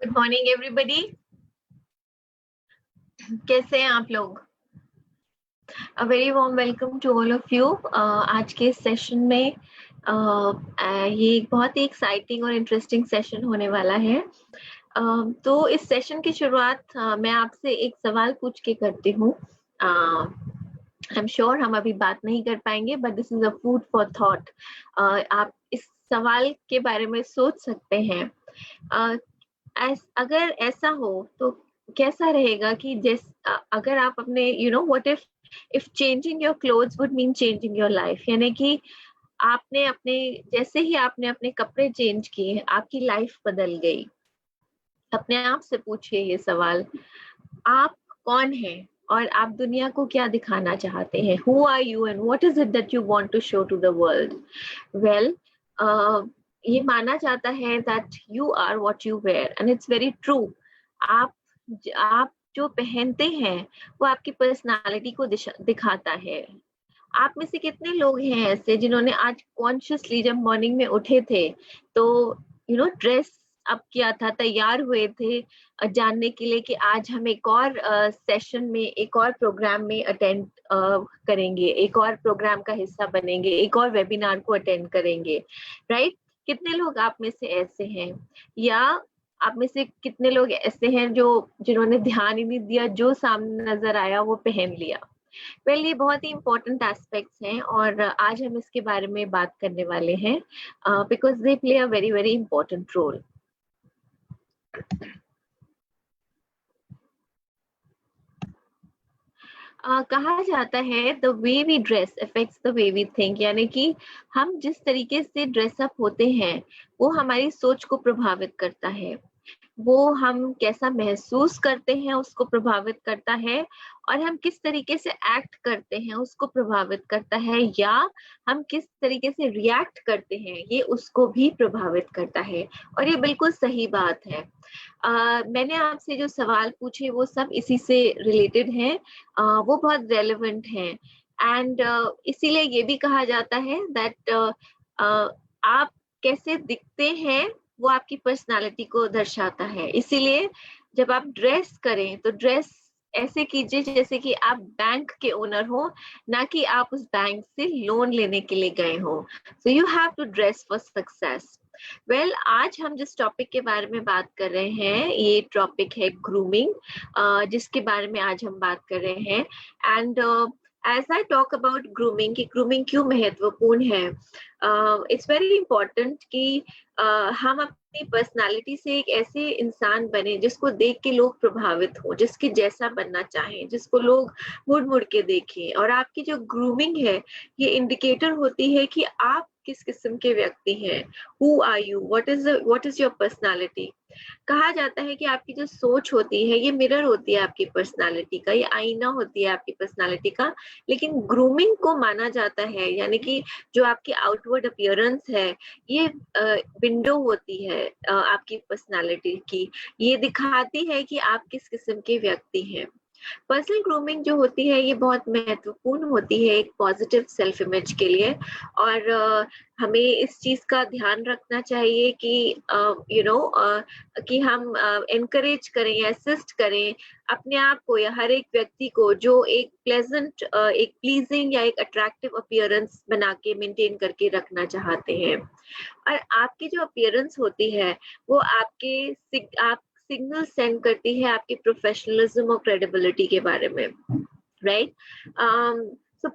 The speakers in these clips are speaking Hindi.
Good morning everybody. कैसे हैं आप लोग? A very warm welcome to all of you. आज के सेशन में ये एक बहुत ही एक्साइटिंग और इंटरेस्टिंग सेशन होने वाला है। तो इस सेशन की शुरुआत मैं आपसे एक सवाल पूछ के करती हूँ। आई एम श्योर हम अभी बात नहीं कर पाएंगे, but this is a food for thought. आप इस सवाल के बारे में सोच सकते हैं। अगर ऐसा हो तो कैसा रहेगा कि अगर आप अपने what if changing your clothes would mean changing your life, यानी कि आपने अपने जैसे ही आपने अपने कपड़े चेंज किए आपकी लाइफ बदल गई। अपने आप से पूछिए ये सवाल, आप कौन हैं और आप दुनिया को क्या दिखाना चाहते हैं? Who are you and what is it that you want to show to the world? Well, ये माना जाता है that you are what you wear and it's very true. आप आप जो पहनते हैं वो आपकी पर्सनालिटी को दिखाता है। आप में से कितने लोग हैं ऐसे जिन्होंने आज कॉन्शियसली जब मॉर्निंग में उठे थे तो ड्रेस अप किया था, तैयार हुए थे जानने के लिए कि आज हम एक और सेशन में, एक और प्रोग्राम में अटेंड करेंगे, एक और प्रोग्राम का हिस्सा बनेंगे, एक और वेबिनार को अटेंड करेंगे, राइट? कितने लोग आप में से ऐसे हैं? या आप में से कितने लोग ऐसे हैं जिन्होंने ध्यान ही नहीं दिया, जो सामने नजर आया वो पहन लिया? वेल, ये बहुत ही इम्पोर्टेंट एस्पेक्ट्स हैं और आज हम इसके बारे में बात करने वाले हैं because they play a very very important role. कहा जाता है the way we dress affects the way we think, यानी कि हम जिस तरीके से ड्रेसअप होते हैं वो हमारी सोच को प्रभावित करता है, वो हम कैसा महसूस करते हैं उसको प्रभावित करता है, और हम किस तरीके से एक्ट करते हैं उसको प्रभावित करता है, या हम किस तरीके से रिएक्ट करते हैं ये उसको भी प्रभावित करता है। और ये बिल्कुल सही बात है। मैंने आपसे जो सवाल पूछे वो सब इसी से रिलेटेड हैं, वो बहुत रेलेवेंट हैं एंड इसीलिए ये भी कहा जाता है दैट आप कैसे दिखते हैं वो आपकी पर्सनालिटी को दर्शाता है। इसीलिए जब आप ड्रेस करें तो ड्रेस ऐसे कीजिए जैसे कि आप बैंक के ओनर हो, ना कि आप उस बैंक से लोन लेने के लिए गए हो। So you have to dress for success. Well, आज हम जिस टॉपिक के बारे में बात कर रहे हैं ये टॉपिक है ग्रूमिंग, जिसके बारे में आज हम बात कर रहे हैं। And as I talk about grooming कि grooming क्यों महत्वपूर्ण है, it's very important कि हम अपनी पर्सनालिटी से एक ऐसे इंसान बने जिसको देख के लोग प्रभावित हो, जिसके जैसा बनना चाहें, जिसको लोग मुड़ मुड़ के देखें। और आपकी जो ग्रूमिंग है ये इंडिकेटर होती है कि आप किस किस्म के व्यक्ति हैं। Who are you, what is your personality. कहा जाता है कि आपकी जो सोच होती है ये मिरर होती है आपकी पर्सनालिटी का, ये आईना होती है आपकी पर्सनालिटी का। लेकिन ग्रूमिंग को माना जाता है, यानी कि जो आपकी आउटवर्ड अपीयरेंस है ये विंडो होती है आपकी पर्सनालिटी की। ये दिखाती है कि आप किस किस्म के व्यक्ति हैं। पर्सनल ग्रूमिंग जो होती है ये बहुत महत्वपूर्ण होती है एक पॉजिटिव सेल्फ इमेज के लिए, और हमें इस चीज का ध्यान रखना चाहिए कि कि हम एनकरेज करें, असिस्ट करें अपने आप को या हर एक व्यक्ति को जो एक प्लेजेंट, एक प्लीजिंग या एक अट्रैक्टिव अपीयरेंस बना के मेंटेन करके रखना चाहते हैं। और आपकी जो अपीयरेंस होती है वो आप सिग्नल सेंड करती है आपकी प्रोफेशनलिज्म और क्रेडिबिलिटी के बारे में, राइट? सो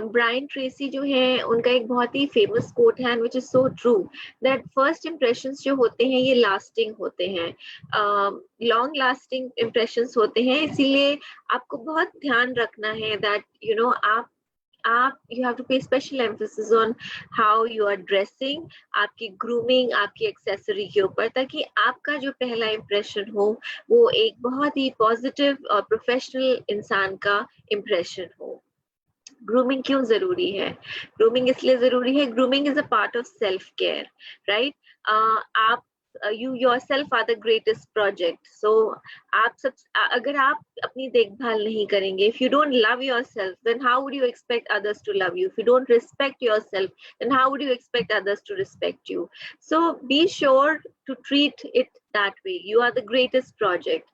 ब्रायन ट्रेसी जो है उनका एक बहुत ही फेमस कोट है which is so true that first impressions जो होते हैं ये लास्टिंग होते हैं, लॉन्ग लास्टिंग इंप्रेशंस होते हैं। इसीलिए आपको बहुत ध्यान रखना है दैट आप you have to pay special emphasis on how you are dressing, आपकी ग्रूमिंग, आपकी एक्सेसरी के ऊपर, ताकि आपका जो पहला इंप्रेशन हो वो एक बहुत ही पॉजिटिव और प्रोफेशनल इंसान का इंप्रेशन हो। ग्रूमिंग क्यों जरूरी है? ग्रूमिंग इसलिए जरूरी है, grooming is a part of self care, right? आप you yourself are the greatest project. So अगर आप अपनी देखभाल नहीं करेंगे, if you don't love yourself, then how would you expect others to love you? If you don't respect yourself, then how would you expect others to respect you? So be sure to treat it that way. You are the greatest project.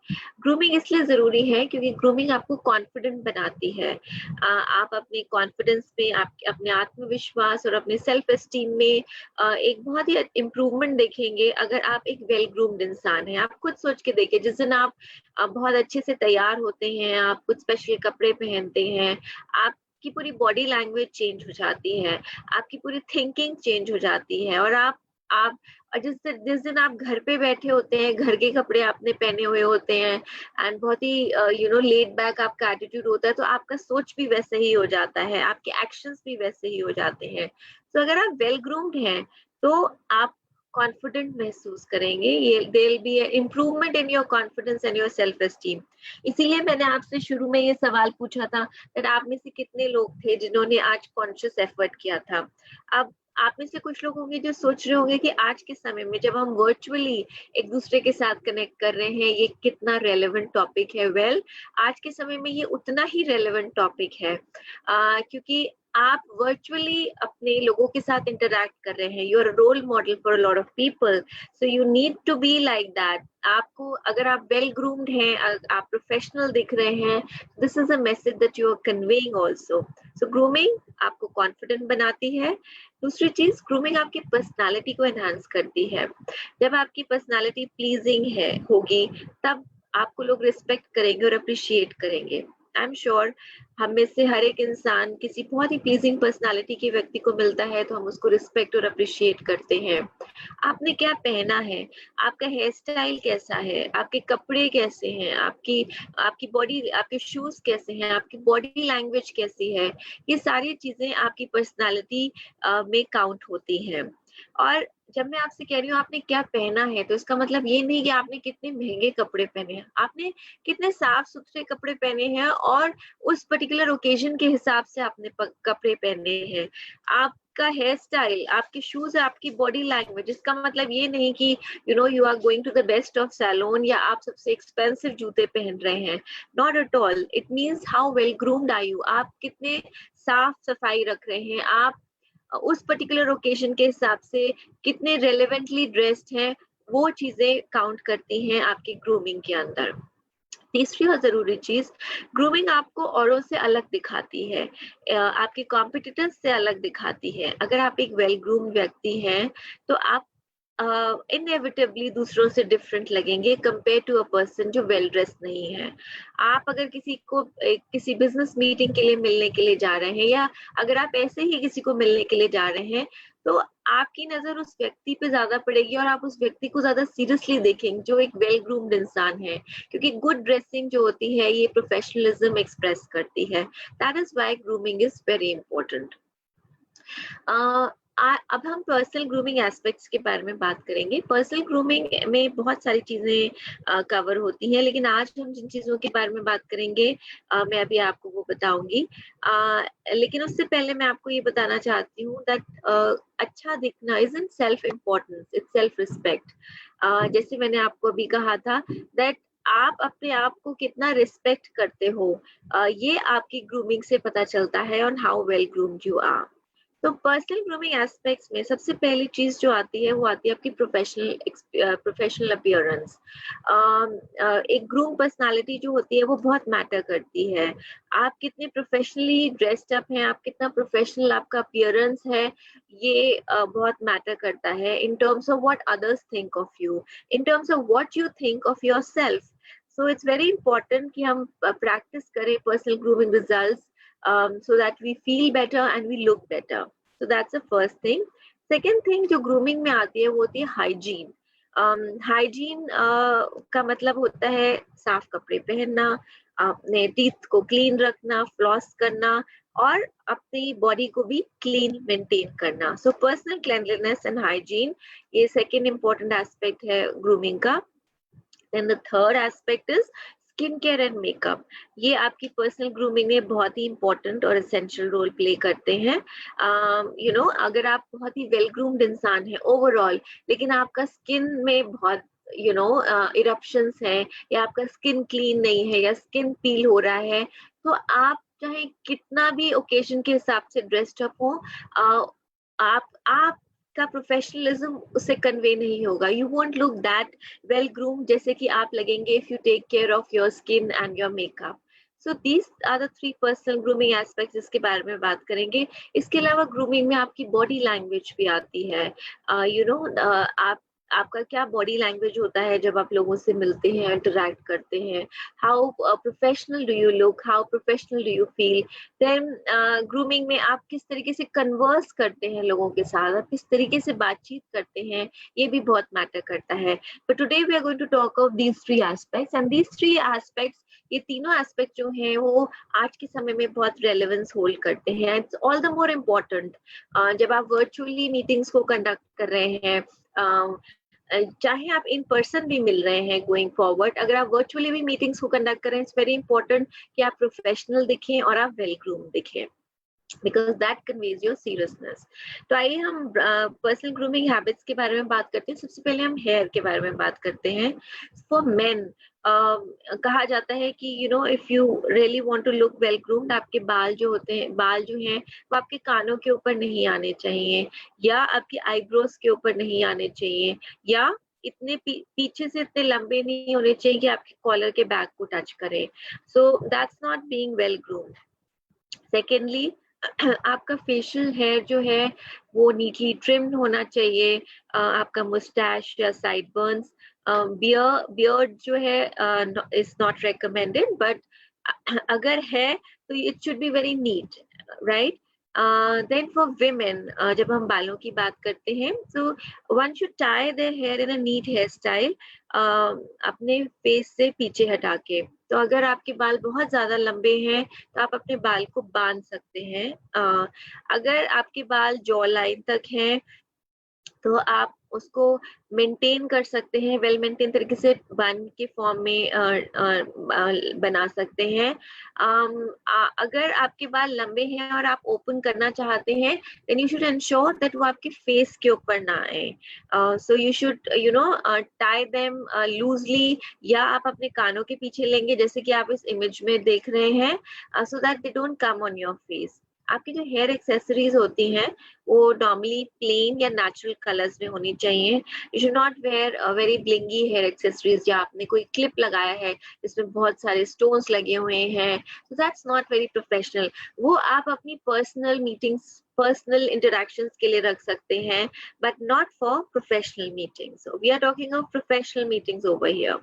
Grooming इसलिए जरूरी है क्योंकि grooming आपको confident बनाती है. आप अपने confidence में, आप अपने आत्मविश्वास और अपने self esteem में एक बहुत ही improvement देखेंगे अगर आप एक well groomed इंसान हैं. आप खुद सोच के देखिए, जिस दिन आप बहुत अच्छे से तैयार होते हैं, आप कुछ स्पेशल कपड़े पहनते हैं, आपकी पूरी बॉडी लैंग्वेज चेंज हो जाती है, आपकी पूरी थिंकिंग चेंज हो जाती है, और आप जिस दिन आप घर पे बैठे होते हैं, घर के कपड़े आपने पहने हुए होते हैं एंड बहुत ही लेड बैक आपका एटीट्यूड होता है, तो आपका सोच भी वैसे ही हो जाता है, आपके एक्शंस भी वैसे ही हो जाते हैं. तो अगर आप वेल ग्रूम्ड हैं तो आप कॉन्फिडेंट महसूस करेंगे. ये there will be improvement in your confidence and your self esteem. इसीलिए मैंने आपसे शुरू में ये सवाल पूछा था कि आप में से कितने लोग थे जिन्होंने आज कॉन्शियस एफर्ट किया था. अब आप में से कुछ लोग होंगे जो सोच रहे होंगे कि आज के समय में जब हम वर्चुअली एक दूसरे के साथ कनेक्ट कर रहे हैं, ये कितना रेलेवेंट टॉपिक है. वेल, आज के समय में ये उतना ही रेलेवेंट टॉपिक है क्योंकि आप वर्चुअली अपने लोगों के साथ इंटरैक्ट कर रहे हैं. You are role model for a lot of people, so you need to be like that. आपको, अगर आप वेल ग्रूम्ड हैं, आप प्रोफेशनल दिख रहे हैं, this is a message that you are conveying also. So grooming आपको कॉन्फिडेंट बनाती है. दूसरी चीज, ग्रूमिंग आपकी पर्सनालिटी को एनहांस करती है. जब आपकी पर्सनालिटी प्लीजिंग होगी, तब आपको लोग रिस्पेक्ट करेंगे और अप्रिशिएट करेंगे. आई एम श्योर हम में से हर एक इंसान किसी बहुत ही प्लीजिंग पर्सनालिटी के व्यक्ति को मिलता है तो हम उसको रिस्पेक्ट और अप्रिशिएट करते हैं. आपने क्या पहना है, आपका हेयर स्टाइल कैसा है, आपके कपड़े कैसे हैं, आपकी बॉडी, आपके शूज कैसे हैं, आपकी बॉडी लैंग्वेज कैसी है, ये सारी चीजें आपकी पर्सनालिटी में काउंट होती हैं. और जब मैं आपसे कह रही हूँ आपने क्या पहना है, तो इसका मतलब ये नहीं कि आपने कितने महंगे कपड़े पहने हैं, आपने कितने साफ सुथरे कपड़े पहने हैं और उस पर्टिकुलर ओकेजन के हिसाब से आपने कपड़े पहने हैं. आपका हेयर स्टाइल, आपके शूज, आपकी बॉडी लैंग्वेज, इसका मतलब ये नहीं कि you are going to the best of salon या आप सबसे एक्सपेंसिव जूते पहन रहे हैं. Not at all. It means how well groomed are you. आप कितने साफ सफाई रख रहे हैं, आप उस पर्टिकुलर ओकेजन के हिसाब से कितने रेलेवेंटली ड्रेस्ड हैं, वो चीजें काउंट करती हैं आपकी ग्रूमिंग के अंदर. तीसरी और जरूरी चीज, ग्रूमिंग आपको औरों से अलग दिखाती है, आपके कॉम्पिटिटर्स से अलग दिखाती है. अगर आप एक वेल ग्रूम व्यक्ति हैं तो आप इनएविटेबली दूसरों से डिफरेंट लगेंगे कंपेयर टू अ पर्सन जो वेल ड्रेस नहीं है. आप अगर किसी बिजनेस मीटिंग के लिए मिलने के लिए जा रहे हैं, या अगर आप ऐसे ही किसी को मिलने के लिए जा रहे हैं, तो आपकी नजर उस व्यक्ति पे ज्यादा पड़ेगी और आप उस व्यक्ति को ज्यादा सीरियसली देखेंगे जो एक वेल ग्रूम्ड इंसान है, क्योंकि गुड ड्रेसिंग जो होती है ये प्रोफेशनलिज्म एक्सप्रेस करती है. That is why grooming is very important. अब हम पर्सनल ग्रूमिंग एस्पेक्ट्स के बारे में बात करेंगे. पर्सनल ग्रूमिंग में बहुत सारी चीजें कवर होती हैं, लेकिन आज हम जिन चीजों के बारे में बात करेंगे मैं अभी आपको वो बताऊंगी. लेकिन उससे पहले मैं आपको ये बताना चाहती हूँ दैट अच्छा दिखना is in self importance, it's self respect. जैसे मैंने आपको अभी कहा था दैट आप अपने आप को कितना रिस्पेक्ट करते हो, ये आपकी ग्रूमिंग से पता चलता है on how well groomed you are. तो पर्सनल ग्रूमिंग एस्पेक्ट्स में सबसे पहली चीज जो आती है वो आती है आपकी प्रोफेशनल अपीयरेंस. एक ग्रूम पर्सनालिटी जो होती है वो बहुत मैटर करती है. आप कितने प्रोफेशनली ड्रेस्ड अप हैं, आप कितना प्रोफेशनल आपका अपीयरेंस है, ये बहुत मैटर करता है in terms of what others think of you, in terms of what you think of yourself. So it's very important कि हम प्रैक्टिस करें personal grooming results so that we feel better and we look better. So that's the first thing. Second thing जो grooming में आती है वो होती है hygiene. Hygiene का मतलब होता है साफ कपड़े पहनना, अपने टीथ को क्लीन रखना, फ्लॉस करना और अपनी बॉडी को भी क्लीन मेंटेन करना. सो पर्सनल क्लेanliness एंड हाइजीन, ये सेकेंड इंपॉर्टेंट एस्पेक्ट है ग्रूमिंग का. Then the third aspect is skin care and makeup. ये आपकी पर्सनल ग्रूमिंग में बहुत ही इंपॉर्टेंट और एसेंशियल रोल प्ले करते हैं. अगर आप बहुत ही वेल ग्रूम्ड इंसान हैं ओवरऑल, लेकिन आपका स्किन में बहुत इरप्शंस हैं, या आपका स्किन क्लीन नहीं है, या स्किन पील हो रहा है, तो आप चाहे कितना भी ओकेजन के हिसाब से ड्रेस्ड अप हो, आप आपका प्रोफेशनलिज्म उससे कन्वे नहीं होगा. You won't look that well groom जैसे कि आप लगेंगे if you take care of your skin and your makeup. So these are the 3 personal grooming aspects जिसके बारे में बात करेंगे. इसके अलावा ग्रूमिंग में आपकी बॉडी लैंग्वेज भी आती है. आप आपका क्या बॉडी लैंग्वेज होता है जब आप लोगों से मिलते हैं, इंटरैक्ट करते हैं. How professional do you look, how professional do you feel. Then grooming में आप किस तरीके से कन्वर्स करते हैं लोगों के साथ, आप किस तरीके से बातचीत करते हैं, ये भी बहुत मैटर करता है. But today we are going to talk of these 3 aspects and these 3 aspects, ये तीनों एस्पेक्ट जो हैं वो आज के समय में बहुत रेलेवेंस होल्ड करते हैं. It's all the more important जब आप वर्चुअली मीटिंग्स को कंडक्ट कर रहे हैं, चाहे आप इन पर्सन भी मिल रहे हैं गोइंग फॉरवर्ड, अगर आप वर्चुअली भी मीटिंग्स को कंडक्ट कर रहे हैं, इट्स वेरी इंपॉर्टेंट कि आप प्रोफेशनल दिखें और आप वेल ग्रूम दिखें, because that conveys your seriousness. तो आइए हम पर्सनल ग्रूमिंग हैबिट्स के बारे में बात करते हैं. सबसे पहले हम हेयर के बारे में बात करते हैं. फॉर मेन कहा जाता है कि you know if you really want to look well groomed, आपके बाल जो हैं वो आपके कानों के ऊपर नहीं आने चाहिए, या आपकी आईब्रोज के ऊपर नहीं आने चाहिए, या इतने पीछे से इतने लंबे नहीं होने चाहिए कि आपके कॉलर के बैक को टच करें. So that's not being well groomed. Secondly, आपका फेशियल हेयर जो है वो नीटली ट्रिम्ड होना चाहिए. आपका मुस्टैश या साइड बर्न्स, बियर्ड जो है इज नॉट रिकमेंडेड, बट अगर है तो it should be very neat, right. Then for women, जब हम बालों की बात करते हैं, so one should tie their hair in a neat hair style, अपने फेस से पीछे हटा के. तो अगर आपके बाल बहुत ज्यादा लंबे हैं तो आप अपने बाल को बांध सकते हैं. अगर आपके बाल जॉ लाइन तक हैं तो आप उसको मेंटेन कर सकते हैं, वेल मेंटेन तरीके से बन के फॉर्म में बना सकते हैं. अगर आपके बाल लंबे हैं और आप ओपन करना चाहते हैं, then you should ensure that वो आपके फेस के ऊपर ना आए. So you should tie them loosely, या आप अपने कानों के पीछे लेंगे जैसे कि आप इस इमेज में देख रहे हैं, so that they don't come on your face. आपकी जो हेयर एक्सेसरीज होती हैं वो नॉर्मली प्लेन या नेचुरल कलर्स में होनी चाहिए. You should not wear very blingy hair accessories, या आपने कोई क्लिप लगाया है जिसमें बहुत सारे स्टोन्स लगे हुए हैं, so that's not very professional. वो आप अपनी पर्सनल मीटिंग्स, पर्सनल इंटरेक्शंस के लिए रख सकते हैं, but not for professional meetings. So we are talking of professional meetings over here.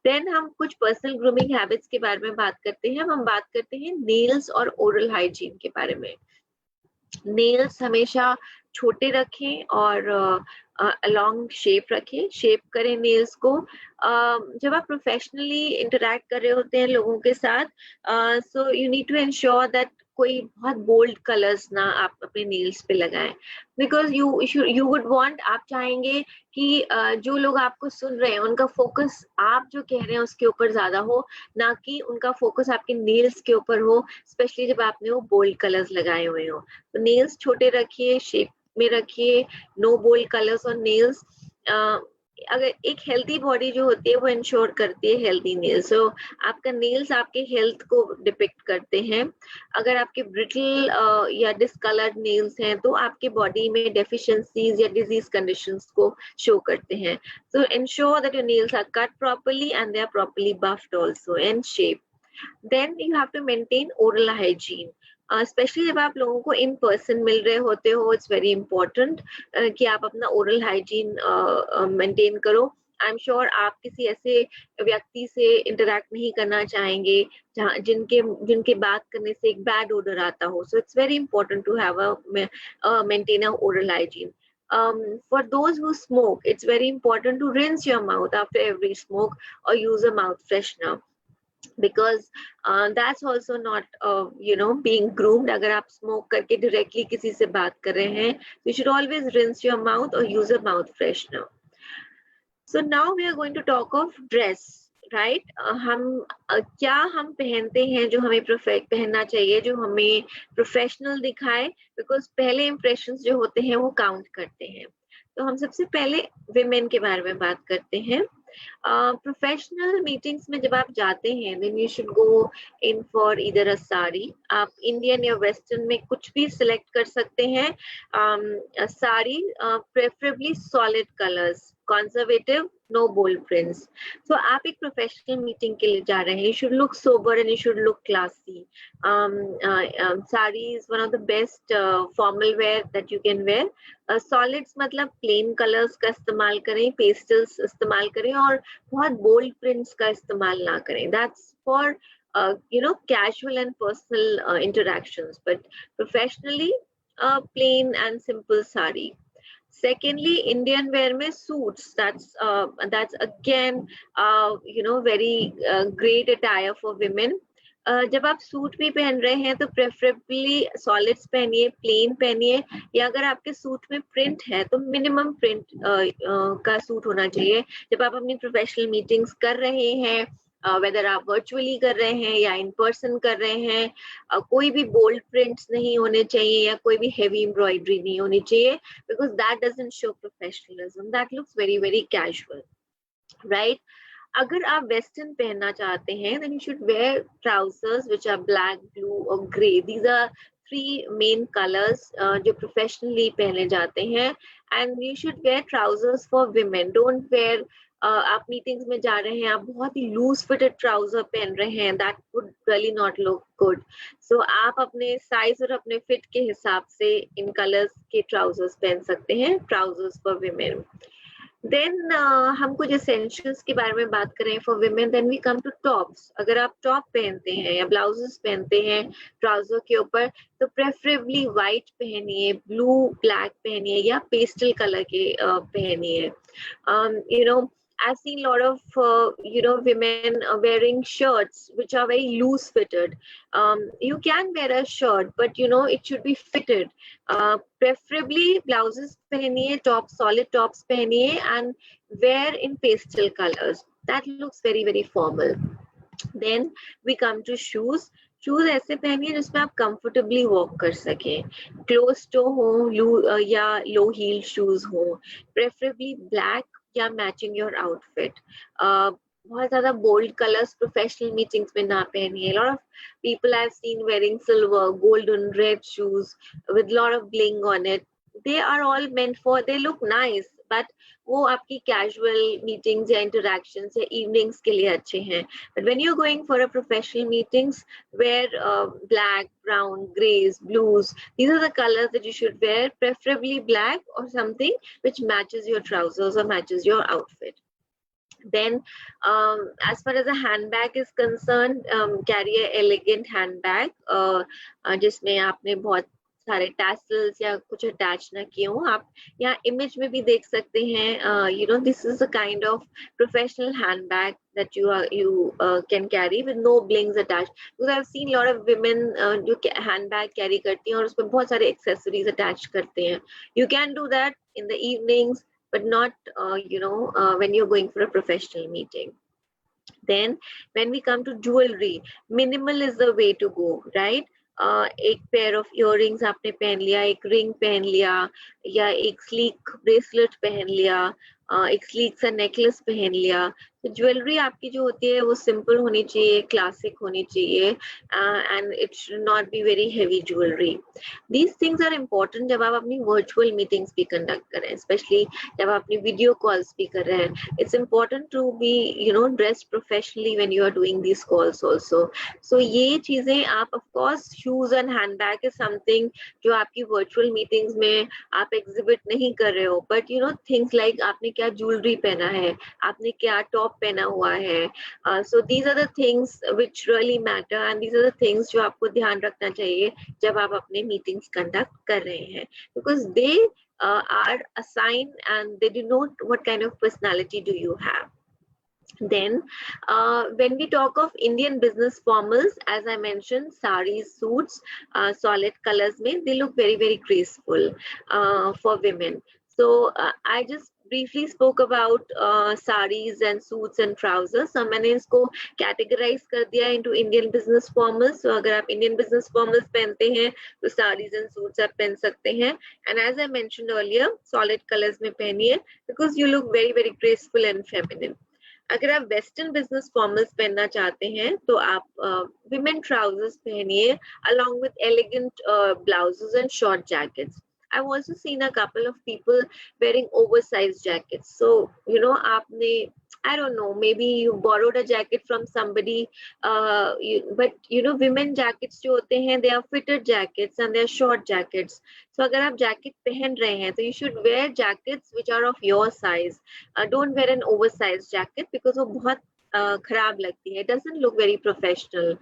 Then हम कुछ पर्सनल ग्रूमिंग हैबिट्स के बारे में बात करते हैं. हम बात करते हैं नेल्स और ओरल हाइजीन के बारे में. नेल्स हमेशा छोटे रखें और लॉन्ग शेप रखें, शेप करें नेल्स को. जब आप प्रोफेशनली इंटरैक्ट कर रहे होते हैं लोगों के साथ, so you need to ensure that कोई बहुत बोल्ड कलर्स ना आप अपने नेल्स पे लगाएं, बिकॉज यू वुड वांट, आप चाहेंगे कि जो लोग आपको सुन रहे हैं उनका फोकस आप जो कह रहे हैं उसके ऊपर ज्यादा हो, ना कि उनका फोकस आपके नेल्स के ऊपर हो, स्पेशली जब आपने वो बोल्ड कलर्स लगाए हुए हो. तो नेल्स छोटे रखिए, शेप में रखिए, no bold colours on nails. अगर एक हेल्दी बॉडी जो होती है वो इंश्योर करती है हेल्दी नेल्स. सो आपका नेल्स आपके हेल्थ को डिपिक्ट करते हैं. अगर आपके ब्रिटल या डिसकलर्ड नेल्स हैं तो आपके बॉडी में डेफिशिएंसीज या डिजीज कंडीशंस को शो करते हैं. So ensure that your nails are cut properly and they are properly buffed also in shape. Then you have to maintain oral hygiene, specially जब आप लोगों को इन पर्सन मिल रहे होते हो. इट्स वेरी इंपॉर्टेंट कि आप अपना ओरल हाइजीन मेंटेन करो. आई एम श्योर आप किसी ऐसे व्यक्ति से इंटरैक्ट नहीं करना चाहेंगे जहाँ जिनके बात करने से एक बैड ओडर आता हो. So it's very important to have maintain a oral hygiene. For those who smoke, it's very important to rinse your mouth after every smoke or use a mouth freshener, because that's also not being groomed. अगर आप स्मोक करके डायरेक्टली किसी से बात कर रहे हैं, you should always rinse your mouth or use a mouth freshener. So now we are going to talk of dress, right? क्या हम पहनते हैं जो हमें पहनना चाहिए, जो हमें प्रोफेशनल दिखाए, बिकॉज पहले इंप्रेशंस जो होते हैं वो काउंट करते हैं. तो हम सबसे पहले विमेन के बारे में बात करते हैं. प्रोफेशनल मीटिंग्स में जब आप जाते हैं then you should go in for either a sari. आप इंडियन या वेस्टर्न में कुछ भी सिलेक्ट कर सकते हैं. Sari, preferably solid colours, conservative, no bold prints. So आप एक प्रोफेशनल मीटिंग के लिए जा रहे हैं, you should look sober and you should look classy. Sari is one of the best formal wear that you can wear. Solids मतलब प्लेन कलर्स का इस्तेमाल करें, पेस्टल्स इस्तेमाल करें और बहुत बोल्ड प्रिंट्स का इस्तेमाल ना करें. That's for casual and personal interactions, but professionally, plain and simple sari. Secondly, Indian wear में suits. That's again very great attire for women. जब आप सूट भी पहन रहे हैं तो प्रेफरेबली सॉलिड्स पहनिए, प्लेन पहनिए, या अगर आपके सूट में प्रिंट है तो मिनिमम प्रिंट का सूट होना चाहिए. जब आप अपनी प्रोफेशनल मीटिंग्स कर रहे हैं, वेदर आप वर्चुअली कर रहे हैं या इन पर्सन कर रहे हैं, कोई भी बोल्ड प्रिंट्स नहीं होने चाहिए या कोई भी हेवी एम्ब्रॉयडरी नहीं होनी चाहिए, because that doesn't show professionalism, that looks very very casual, right. अगर आप वेस्टर्न पहनना चाहते हैं then you should wear trousers which are black, blue or grey. These are three main colors जो professionally पहने जाते हैं. And you should wear trousers for women. Don't wear आप मीटिंग्स में जा रहे हैं, आप बहुत ही लूज फिटेड ट्राउजर पहन रहे हैं, that would really not look good. So आप अपने साइज और अपने फिट के हिसाब से इन कलर्स के ट्राउजर्स पहन सकते हैं, ट्राउजर्स फॉर विमेन. देन हम कुछ एसेंशियल्स के बारे में बात करें for women, then we come to tops. अगर आप टॉप पहनते हैं या ब्लाउजेस पहनते हैं ट्राउजर के ऊपर तो प्रेफरेबली व्हाइट पहनिए, ब्लू ब्लैक पहनिए या पेस्टल कलर के पहनिए. I've seen a lot of women wearing shirts which are very loose fitted. You can wear a shirt, but it should be fitted. Preferably blouses pehniye, tops, solid tops pehniye, and wear in pastel colors. That looks very very formal. Then we come to shoes. Shoes ऐसे पहनिए जिसमें आप कंफर्टेबली वॉक कर सकें, क्लोज टो हो या लो हील शूज हो, प्रेफरेबली ब्लैक या मैचिंग योर आउटफिट. बहुत ज्यादा बोल्ड कलर्स प्रोफेशनल मीटिंग्स में ना पहनिए. Lot of people I have seen wearing silver, golden, red shoes with lot of bling on it. They are all meant for, they look nice, but वो आपकी कैजुअल मीटिंग्स या इंटरैक्शंस या इवनिंग्स के लिए अच्छे हैं. But when you are going for a professional meetings, where black, brown, greys, blues, these are the colors that you should wear, preferably black or something which matches your trousers or matches your outfit. Then as far as a handbag is concerned, carry a elegant handbag जिसमें आपने बहुत सारे टैसल्स या कुछ अटैच ना किए हो. आप यहाँ इमेज में भी देख सकते हैं, this is a kind of professional handbag that you can carry with no blings attached, because I've seen a lot of women जो handbag carry करती हैं और उसमें बहुत सारे accessories attach करते हैं. You can do that in the evenings, but not when you're going for a professional meeting. Then when we come to jewelry, minimal is the way to go, right? एक पेयर ऑफ इयररिंग्स आपने पहन लिया, एक रिंग पहन लिया या एक स्लीक ब्रेसलेट पहन लिया, एक स्लीक सा नेकलेस पहन लिया. तो ज्वेलरी आपकी जो होती है वो सिंपल होनी चाहिए, क्लासिक होनी चाहिए, and it should not be very heavy jewellery. These things are important जब आप अपनी वर्चुअल मीटिंग्स भी कंडक्ट करें, स्पेशली जब आप अपनी वीडियो कॉल्स भी कर रहे हैं. It's important to be dressed professionally when you are doing these calls also. So ये चीजें आप, of course shoes and handbag is something जो आपकी वर्चुअल मीटिंग्स में आप एग्जिबिट नहीं कर रहे हो, बट थिंग्स लाइक आपने क्या ज्वेलरी पहना है, आपने क्या टॉप पहना हुआ है. So these are the things which really matter, and these are the things जो आपको ध्यान रखना चाहिए जब आप अपने मीटिंग्स कंडक्ट कर रहे हैं, because they are a sign and they denote what kind of personality do you have. Then when we talk of Indian business formals, as I mentioned, saris, suits, solid colors mein, they look very very graceful for women. So I just briefly spoke about saris and suits and trousers. So मैंने इसको categorize कर दिया into Indian business formals. So अगर आप Indian business formals पहनते हैं तो saris and suits आप पहन सकते हैं. And as I mentioned earlier, solid colors में पहनिए because you look very very graceful and feminine. अगर आप वेस्टर्न बिजनेस फॉर्मल्स पहनना चाहते हैं तो आप विमेन ट्राउजर्स पहनिए along with elegant blouses and short jackets. I've also seen a couple of people wearing oversized jackets. So, आपने, I don't know, maybe you borrowed a jacket from somebody, but women jackets जो होते हैं, they are fitted jackets and they are short jackets. So अगर आप जैकेट पहन रहे हैं तो you should wear jackets which are of your size. Don't wear an oversized jacket because वो बहुत खराब लगती है. It doesn't look very professional.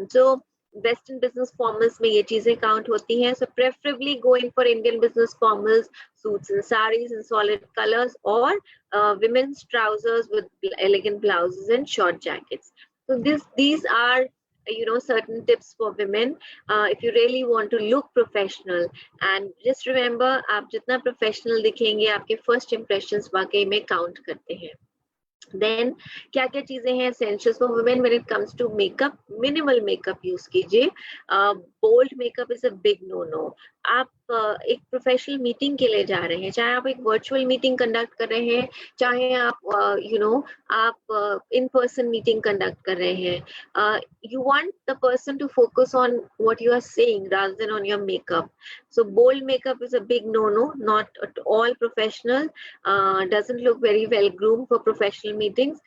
So Western business formals में ये चीजें count होती हैं. So preferably go in for Indian business formals, suits and saris in solid colors, or women's trousers with elegant blouses and short jackets. So these are certain tips for women if you really want to look professional. And just remember, आप जितना professional दिखेंगे, आपके first impressions वाकई में count करते हैं. Then क्या क्या चीजें हैं essentials for women when it comes to makeup? Minimal makeup use कीजिए. Bold makeup is a big no-no. आप एक प्रोफेशनल मीटिंग के लिए जा रहे हैं, चाहे आप एक वर्चुअल मीटिंग कंडक्ट कर रहे हैं, चाहे आप आप इन पर्सन मीटिंग कंडक्ट कर रहे हैं, you want the person to focus on what you are saying rather than on your makeup. So bold makeup is a big no-no, not at all professional, doesn't look very well groomed for professional meetings.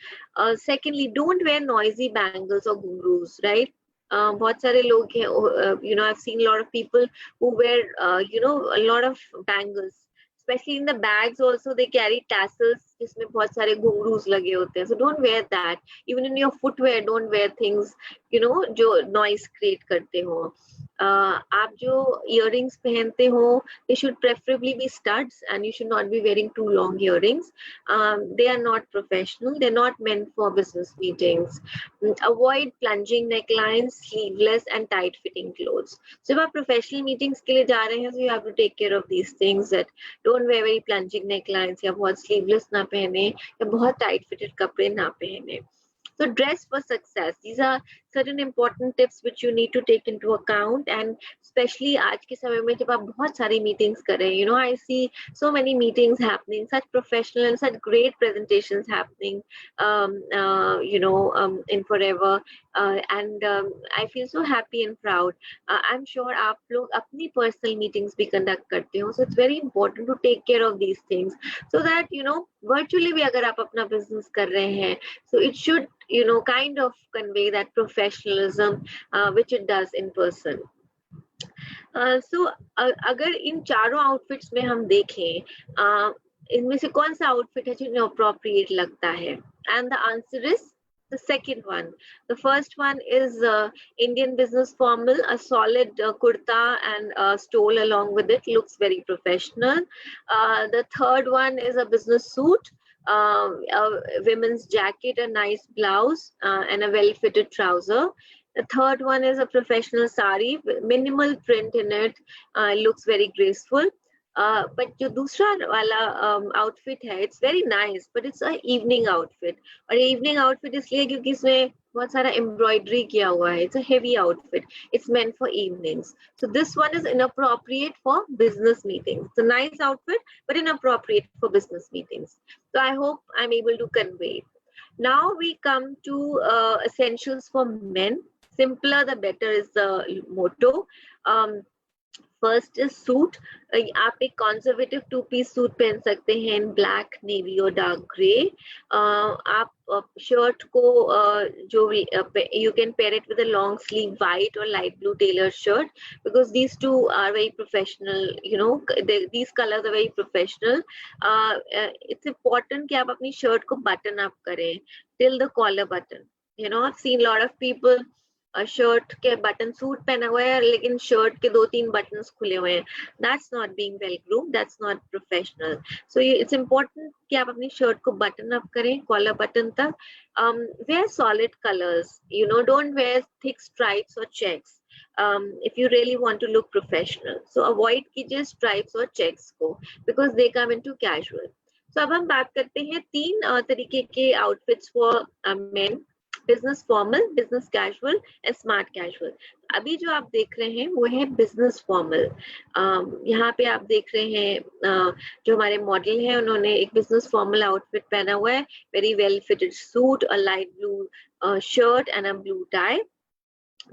Secondly, don't wear noisy bangles or gurus, right? बहुत सारे लोग हैं, I've seen a lot of people who wear a lot of bangles, especially in the bags also they carry tassels जिसमें बहुत सारे घुंघरूस लगे होते हैं. So don't wear that. Even in your footwear, don't wear things जो noise create करते हो. आप जो earrings पहनते हो, they should preferably be studs, and you should not be wearing too long earrings. They are not professional. They're not meant for business meetings. Avoid plunging necklines, sleeveless and tight fitting clothes. So if आप professional meetings के लिए जा रहे हैं, so you have to take care of these things, that don't wear very plunging necklines, या बहुत sleeveless ना पहने, या बहुत tight fitted कपड़े ना पहने. So dress for success. These are certain important tips which you need to take into account, and especially आज के समय में जब आप बहुत सारी meetings कर रहे हैं, I see so many meetings happening, such professional and such great presentations happening, in Forever, and I feel so happy and proud. I'm sure आप लोग अपनी personal meetings भी conduct करते हो, so it's very important to take care of these things, so that virtually भी अगर आप अपना business कर रहे हैं, so it should kind of convey that professionalism which it does in person. So अगर इन चारों outfits में हम देखें, इनमें से कौन सा outfit है जो appropriate लगता है? And the answer is the second one. The first one is Indian business formal, a solid kurta and stole along with it, looks very professional. The third one is a business suit, a women's jacket, a nice blouse, and a well-fitted trouser. The third one is a professional sari, minimal print in it, looks very graceful. But जो दूसरा वाला outfit है, it's very nice, but it's a evening outfit. और evening outfit इसलिए क्योंकि इसमें बहुत सारा embroidery किया हुआ है. It's a heavy outfit. It's meant for evenings. So this one is inappropriate for business meetings. It's a nice outfit, but inappropriate for business meetings. So I hope I'm able to convey it. Now we come to essentials for men. Simpler the better is the motto. First is suit. आप एक conservative two-piece suit पहन सकते हैं in black, navy और dark grey. आप shirt को जो you can pair it with a long sleeve white or light blue tailored shirt, because these two are very professional. These colors are very professional. It's important कि आप अपनी shirt को button up करें till the collar button. I've seen a lot of people shirt के बटन सूट पहना हुआ है लेकिन शर्ट के 2-3 बटन्स खुले हुए हैं. That's not being well groomed, that's not professional. So it's important कि आप अपनी शर्ट को बटन अप करें कॉलर बटन तक. Wear solid colors, don't wear thick stripes or checks if you really want to look professional. So avoid कीजिए stripes or checks को, because they come into casual. So अब हम बात करते हैं 3 तरीके के outfits for men. Business formal, business casual and smart casual. अभी जो आप देख रहे हैं वो है बिजनेस फॉर्मल। यहाँ पे आप देख रहे हैं जो हमारे मॉडल है उन्होंने एक बिजनेस फॉर्मल आउटफिट पहना हुआ है, very well fitted suit, a light blue shirt and a blue tie,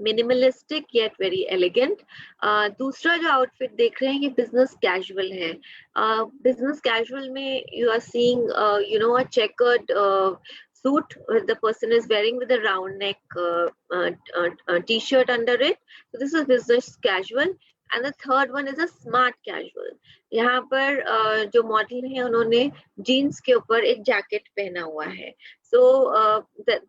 minimalistic yet very elegant. दूसरा जो आउटफिट देख रहे हैं ये बिजनेस कैजुअल है। बिजनेस कैजुअल में you are seeing you know a chequered suit with the person is wearing with a round neck t-shirt under it, so this is business casual, and the third one is a smart casual। यहाँ पर जो मॉडल है उन्होंने जीन्स के ऊपर एक जैकेट पहना हुआ है, so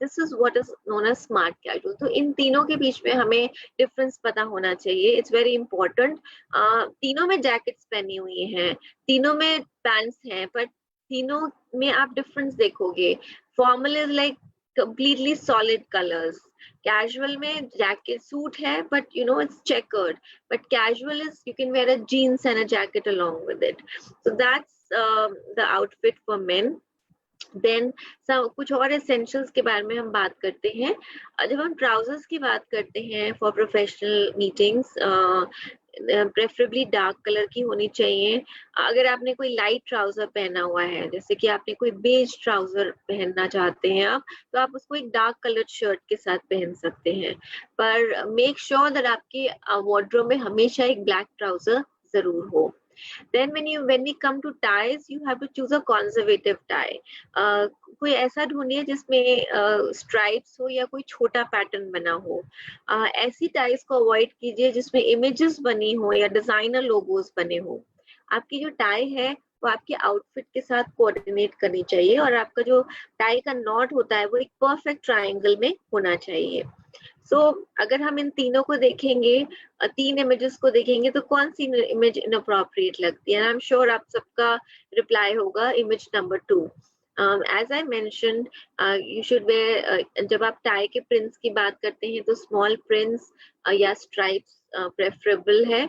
this is what is known as smart casual। तो इन तीनों के बीच में हमें डिफरेंस पता होना चाहिए, इट्स वेरी इंपॉर्टेंट। तीनों में जैकेट्स पहनी हुई हैं, तीनों में पैंट्स हैं, पर तीनों में आप डिफरेंस देखोगे। Formal is like completely solid colors, casual में jacket सूट है but you know it's checkered, but casual is you can wear a jeans and a jacket along with it, so that's the outfit for men। Then कुछ और एसेंशियल्स के बारे में हम बात करते हैं। जब हम ट्राउजर्स की बात करते हैं for professional meetings, preferably dark colour की होनी चाहिए। अगर आपने कोई लाइट ट्राउजर पहना हुआ है, जैसे कि आपने कोई बेज ट्राउजर पहनना चाहते हैं आप, तो आप उसको एक डार्क कलर शर्ट के साथ पहन सकते हैं, पर मेक श्योर दैट आपके वार्डरोब में हमेशा एक ब्लैक ट्राउजर जरूर हो। Then when we come to ties, you have to choose a conservative tie। कोई ऐसा ढूंढिए जिसमें स्ट्राइप्स हो या कोई छोटा पैटर्न बना हो। ऐसी टाइज को अवॉइड कीजिए जिसमें इमेजेस बनी हो या डिजाइनर लोगोस बने हो। आपकी जो टाई है वो आपके आउटफिट के साथ कोऑर्डिनेट करनी चाहिए, और आपका जो टाई का नॉट होता है वो एक परफेक्ट ट्रायंगल में होना चाहिए। सो अगर हम इन तीनों को देखेंगे, तीन इमेजेस को देखेंगे, तो कौन सी इमेज इनअप्रोप्रिएट लगती है? आई एम श्योर आप सबका रिप्लाई होगा image number 2। As I mentioned, you should wear, जब आप टाई के प्रिंट्स की बात करते हैं तो स्मॉल प्रिंट्स या स्ट्राइप्स प्रेफरेबल है।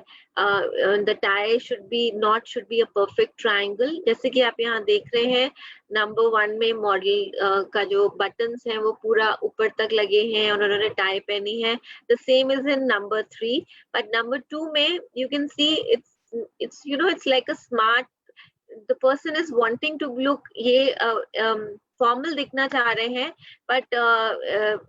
The tie should be a perfect triangle, जैसे कि आप यहाँ देख रहे हैं नंबर 1 में मॉडल का जो बटन्स हैं वो पूरा ऊपर तक लगे हैं और उन्होंने टाई पहनी है। The same is in number 3, but number 2 में you can see it's you know it's like a smart, the person is wanting to look, ये फॉर्मल दिखना चाह रहे हैं, बट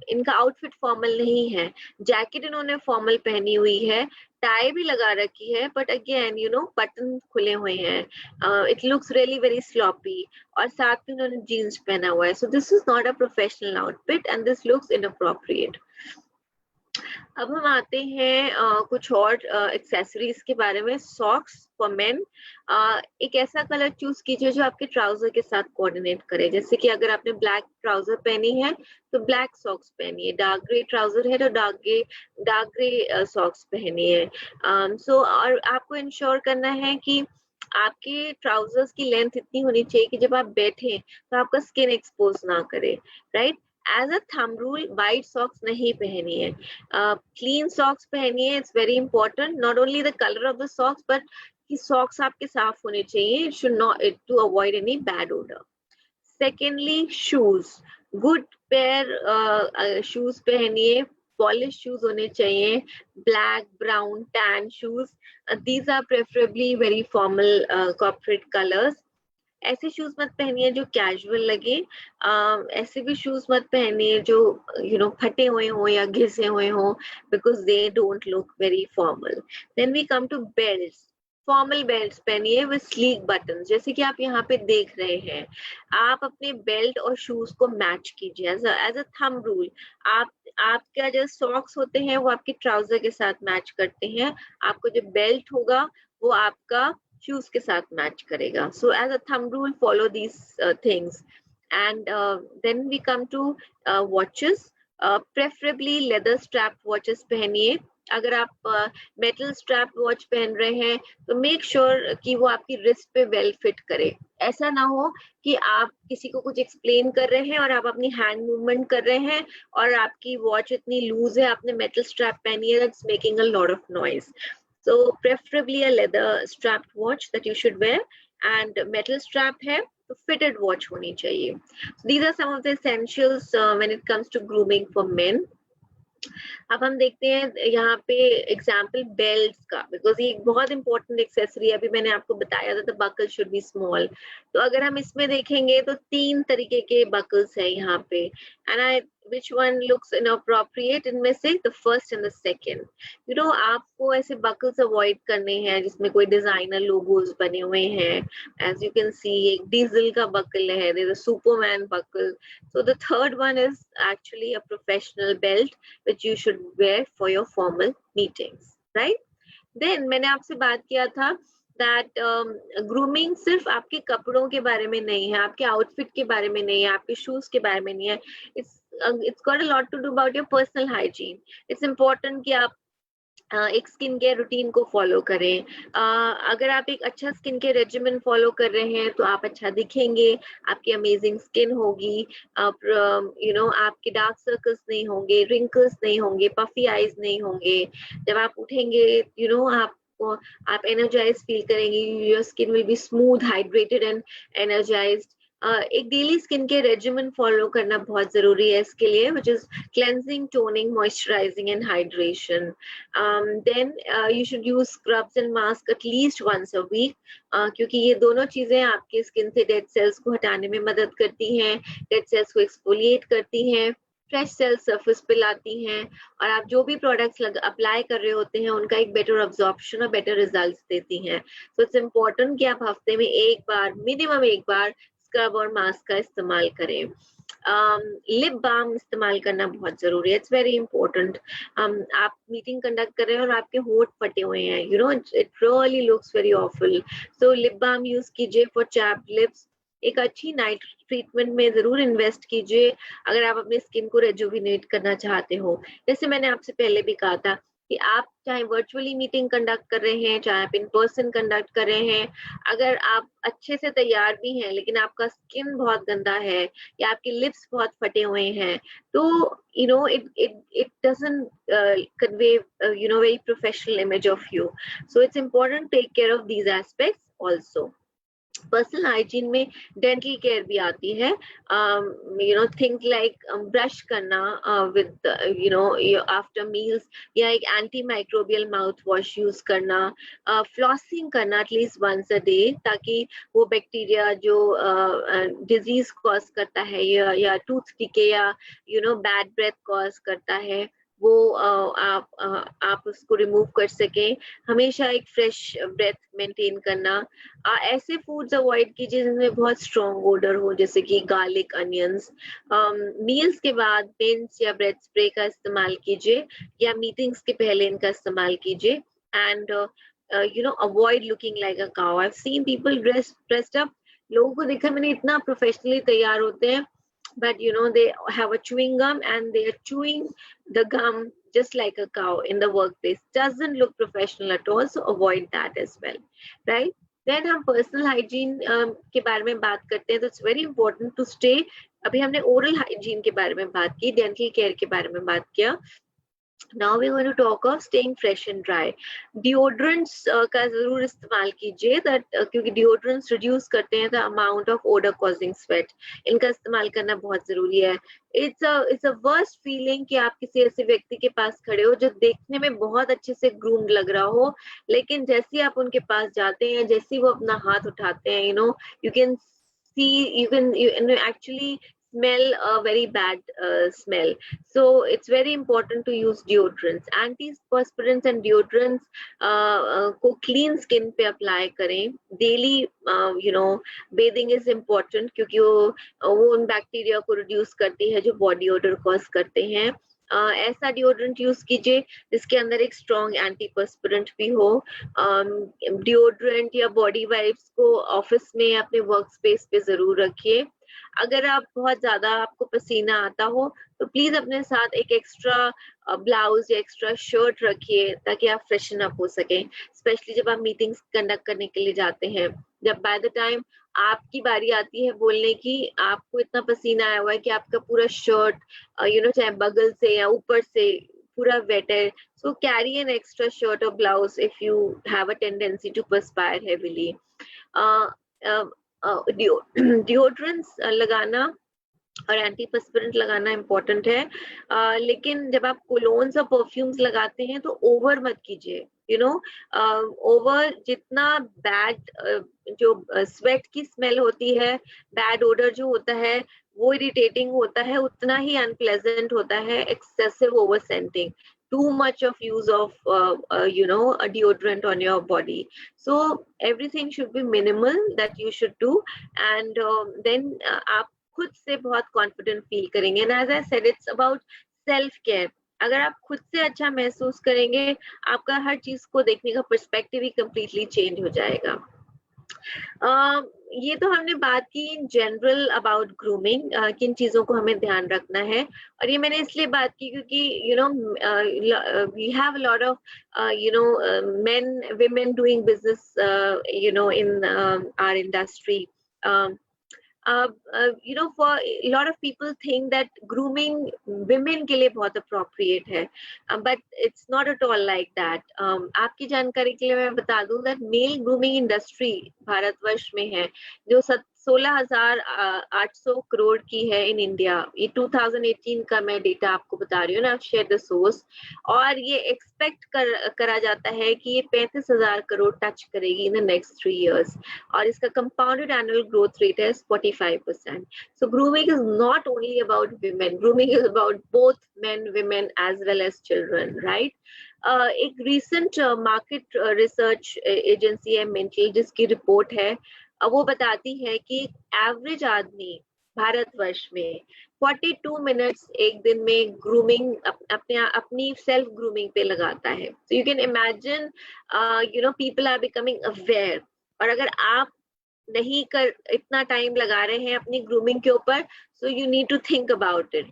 इनका आउटफिट फॉर्मल नहीं है। जैकेट इन्होंने फॉर्मल पहनी हुई है, टाई भी लगा रखी है, but again you know button खुले हुए हैं, it looks really very sloppy, और साथ में उन्होंने जीन्स पहना हुआ है। So this is not a professional outfit and this looks inappropriate. अब हम आते हैं कुछ और एक्सेसरीज के बारे में। सॉक्स फॉर मेन, एक ऐसा कलर चूज कीजिए जो आपके ट्राउजर के साथ कोऑर्डिनेट करे। जैसे कि अगर आपने ब्लैक ट्राउजर पहनी है तो ब्लैक सॉक्स पहनिए, डार्क ग्रे ट्राउजर है तो डार्क ग्रे सॉक्स पहनिए। सो और आपको इंश्योर करना है कि आपके ट्राउजर्स की लेंथ इतनी होनी चाहिए कि जब आप बैठे तो आपका स्किन एक्सपोज ना करे, right? As a thumb rule, white socks नहीं पहनी है, क्लीन सॉक्स पहनिए। It's very important, not only the colour of the socks but कि सॉक्स आपके साफ होने चाहिए, should not to avoid any bad odour. Secondly, shoes, good pair shoes पहनिए, पॉलिश शूज होने चाहिए, black, brown, tan shoes, these are preferably very formal corporate colours. ऐसे शूज मत पहनिए जो कैजुअल लगे, ऐसे भी शूज मत पहनिए जो यू नो फटे हुए हो या घिसे हुए हो, because they don't look very formal. Then we come to belts. Formal belts पहनिए विद स्लीक बटन, जैसे कि आप यहाँ पे देख रहे हैं। आप अपने बेल्ट और शूज को मैच कीजिए एज अ थंब रूल। आपका जो सॉक्स होते हैं वो आपके ट्राउजर के साथ मैच करते हैं, आपको जो बेल्ट होगा वो आपका शूज के साथ मैच करेगा। So as a thumb rule follow these things. And then we come to watches, preferably leather strap watches पहनिए। अगर आप मेटल स्ट्रैप वॉच पहन रहे हैं तो मेक श्योर कि वो आपकी रिस्ट पे वेल फिट करे। ऐसा ना हो कि आप किसी को कुछ एक्सप्लेन कर रहे हैं और आप अपनी हैंड मूवमेंट कर रहे हैं और आपकी वॉच इतनी लूज है, आपने मेटल स्ट्रैप पहनी है, that's making a lot of noise. So preferably a leather strapped watch that you should wear, and metal strap है तो फिटेड वॉच होनी चाहिए. These are some of the essentials when it comes to grooming for men. अब हम देखते हैं यहाँ पे एग्जाम्पल बेल्ट का, बिकॉज ये एक बहुत इंपॉर्टेंट एक्सेसरी है. अभी मैंने आपको बताया था the buckle should be small. तो अगर हम इसमें देखेंगे तो 3 तरीके के बकल्स है यहाँ पे. And I which one looks inappropriate इनमें से the first and the second. You know, आपको ऐसे buckles avoid करने हैं जिसमें कोई designer logos बने हुए हैं. As you can see, एक diesel का buckle है, there's a Superman buckle. So the third one is actually a professional belt which you should wear for your formal meetings, right? Then मैंने आपसे बात किया था that grooming सिर्फ आपके कपड़ों के बारे में नहीं है, आपके आउटफिट के बारे में नहीं है, आपके शूज के बारे में नहीं है. It's got a lot to do about your personal hygiene. It's important कि आप एक स्किन केयर रूटीन को फॉलो करें. अगर आप एक अच्छा स्किन केयर रेजिमेंट फॉलो कर रहे हैं तो आप अच्छा दिखेंगे, आपकी अमेजिंग स्किन होगी, आप आपके डार्क सर्कल्स नहीं होंगे, रिंकल्स नहीं होंगे, पफी आईज नहीं होंगे. जब आप उठेंगे आप एनर्जाइज फील करेंगे, your skin will be smooth, hydrated and energised. एक daily skin care regiment follow करना बहुत जरूरी है इसके लिए, which is cleansing, toning, moisturizing and hydration. Then you should use scrubs and mask at least once a week, क्योंकि ये दोनों चीजें आपके स्किन से डेड सेल्स को हटाने में मदद करती हैं, डेड सेल्स को एक्सफोलिएट करती हैं, फ्रेश सेल्स सरफेस पे लाती हैं, और आप जो भी प्रोडक्ट्स अप्लाई कर रहे होते हैं उनका एक बेटर अब्जॉर्प्शन और बेटर रिजल्ट्स देती हैं. सो इट्स इम्पोर्टेंट कि आप हफ्ते में एक बार, मिनिमम एक बार स्क्रब और मास्क का इस्तेमाल करें. लिप बाम इस्तेमाल करना बहुत जरूरी है. It's very important. आप मीटिंग कंडक्ट कर रहे हैं और आपके होंठ फटे हुए हैं, it really looks very awful. So lip balm use कीजिए फॉर चैप्ड लिप्स. एक अच्छी नाइट ट्रीटमेंट में जरूर इन्वेस्ट कीजिए अगर आप अपनी स्किन को रेजुविनेट करना चाहते हो. जैसे मैंने आपसे पहले भी कहा था कि आप चाहे वर्चुअली मीटिंग कंडक्ट कर रहे हैं, चाहे आप इन पर्सन कंडक्ट कर रहे हैं, अगर आप अच्छे से तैयार भी हैं लेकिन आपका स्किन बहुत गंदा है या आपके लिप्स बहुत फटे हुए हैं, तो it doesn't convey very professional image of you. So it's important to take care of these aspects also. Personal hygiene में डेंटल केयर भी आती है. थिंक लाइक ब्रश करना विद आफ्टर मील्स, या एक anti microbial mouth wash use करना, फ्लॉसिंग करना एटलीस्ट वंस अ डे, ताकि वो बैक्टीरिया जो डिजीज कॉज करता है या टूथ डिके या बैड ब्रेथ कॉज करता है, वो आप उसको रिमूव कर सकें. हमेशा एक फ्रेश ब्रेथ मेंटेन करना. ऐसे फूड्स अवॉइड कीजिए जिनमें बहुत स्ट्रॉन्ग ओडर हो, जैसे कि गार्लिक, अनियंस. मील्स के बाद मिंट्स या ब्रेथ स्प्रे का इस्तेमाल कीजिए, या मीटिंग्स के पहले इनका इस्तेमाल कीजिए. And avoid looking like a cow. I have seen people dressed up. लोगों को देखा मैंने, इतना प्रोफेशनली तैयार होते हैं, but they have a chewing gum and they are chewing the gum just like a cow in the workplace. Doesn't look professional at all, so avoid that as well, right? Then हम personal hygiene के बारे में बात करते हैं, तो it's very important to stay. अभी हमने oral hygiene के बारे में बात की, dental care के बारे में बात किया. Now we're going to talk of staying fresh and dry. Deodorants का जरूर इस्तेमाल कीजिए, क्योंकि deodorants reduce करते हैं the amount of odor causing sweat. इनका इस्तेमाल करना बहुत जरूरी है. It's a worst feeling कि आप किसी ऐसे व्यक्ति के पास खड़े हो जो देखने में बहुत अच्छे से groomed लग रहा हो, लेकिन जैसे आप उनके पास जाते हैं, जैसे वो अपना हाथ उठाते हैं, you can see, you can actually smell a very bad smell. So it's very important to use deodorants. Antiperspirants and deodorants को clean skin पे apply करें. Daily bathing is important, क्योंकि वो उन बैक्टीरिया को reduce करती है जो body odor cause करते हैं. ऐसा डिओड्रेंट यूज कीजिए जिसके अंदर एक स्ट्रॉन्ग एंटीपर्स्पिरेंट भी हो. डिओड्रेंट या बॉडी वाइप्स को ऑफिस में, अपने वर्क स्पेस पे जरूर रखिए. अगर आप बहुत ज्यादा आपको पसीना आता हो तो प्लीज अपने साथ एक एक्स्ट्रा ब्लाउज या एक्स्ट्रा शर्ट रखिए, ताकि आप फ्रेशन अप हो सकें, स्पेशली जब आप मीटिंग्स कंडक्ट करने के लिए जाते हैं. जब बाय द टाइम आपकी बारी आती है बोलने की, आपको इतना पसीना आया हुआ है कि आपका पूरा शर्ट चाहे बगल से या ऊपर से पूरा वेट है. So carry an extra shirt or blouse if you have a tendency to perspire heavily. Deodorants लगाना और एंटी पर्स्पिरेंट लगाना इम्पोर्टेंट है, लेकिन जब आप कोलोन्स और परफ्यूम्स लगाते हैं तो ओवर मत कीजिए, यू नो, ओवर जितना बैड जो स्वेट की स्मेल होती है, बैड ओडर जो होता है वो इरिटेटिंग होता है, उतना ही अनप्लेजेंट होता है excessive over scenting, too much of use of a deodorant on your body. So everything should be minimal that you should do, and then आप खुद से बहुत कॉन्फिडेंट फील करेंगे। And as I said, it's about self care. अगर आप खुद से अच्छा महसूस करेंगे, आपका हर चीज को देखने का पर्सपेक्टिव ही कंप्लीटली चेंज हो जाएगा। ये तो हमने बात की इन जनरल अबाउट ग्रूमिंग, किन चीजों को हमें ध्यान रखना है, और ये मैंने इसलिए बात की क्योंकि we have a lot of men women doing business in our industry. For a lot of people think that grooming women के लिए बहुत appropriate है, but it's not at all like that. आपकी जानकारी के लिए मैं बता दूं that male grooming industry Bharatvarsh में है जो 16,800 करोड़ की है इन इंडिया। ये 2018 का मैं डेटा आपको बता रही हूँ ना, शेयर द सोर्स, और ये एक्सपेक्ट करा जाता है कि ये 35,000 करोड़ टच करेगी इन द नेक्स्ट 3 years, और इसका कंपाउंडेड एनुअल ग्रोथ रेट है 45%. So grooming is not only about women, grooming is about both men, women as well as children, right? एक recent market research एजेंसी है मेंटल, जिसकी रिपोर्ट है, वो बताती है कि एवरेज आदमी भारतवर्ष में 42 मिनट्स एक दिन में ग्रूमिंग अपनी सेल्फ ग्रूमिंग पे लगाता है। So you can imagine people are becoming aware, और अगर आप नहीं इतना टाइम लगा रहे हैं अपनी ग्रूमिंग के ऊपर, so you need to think about it.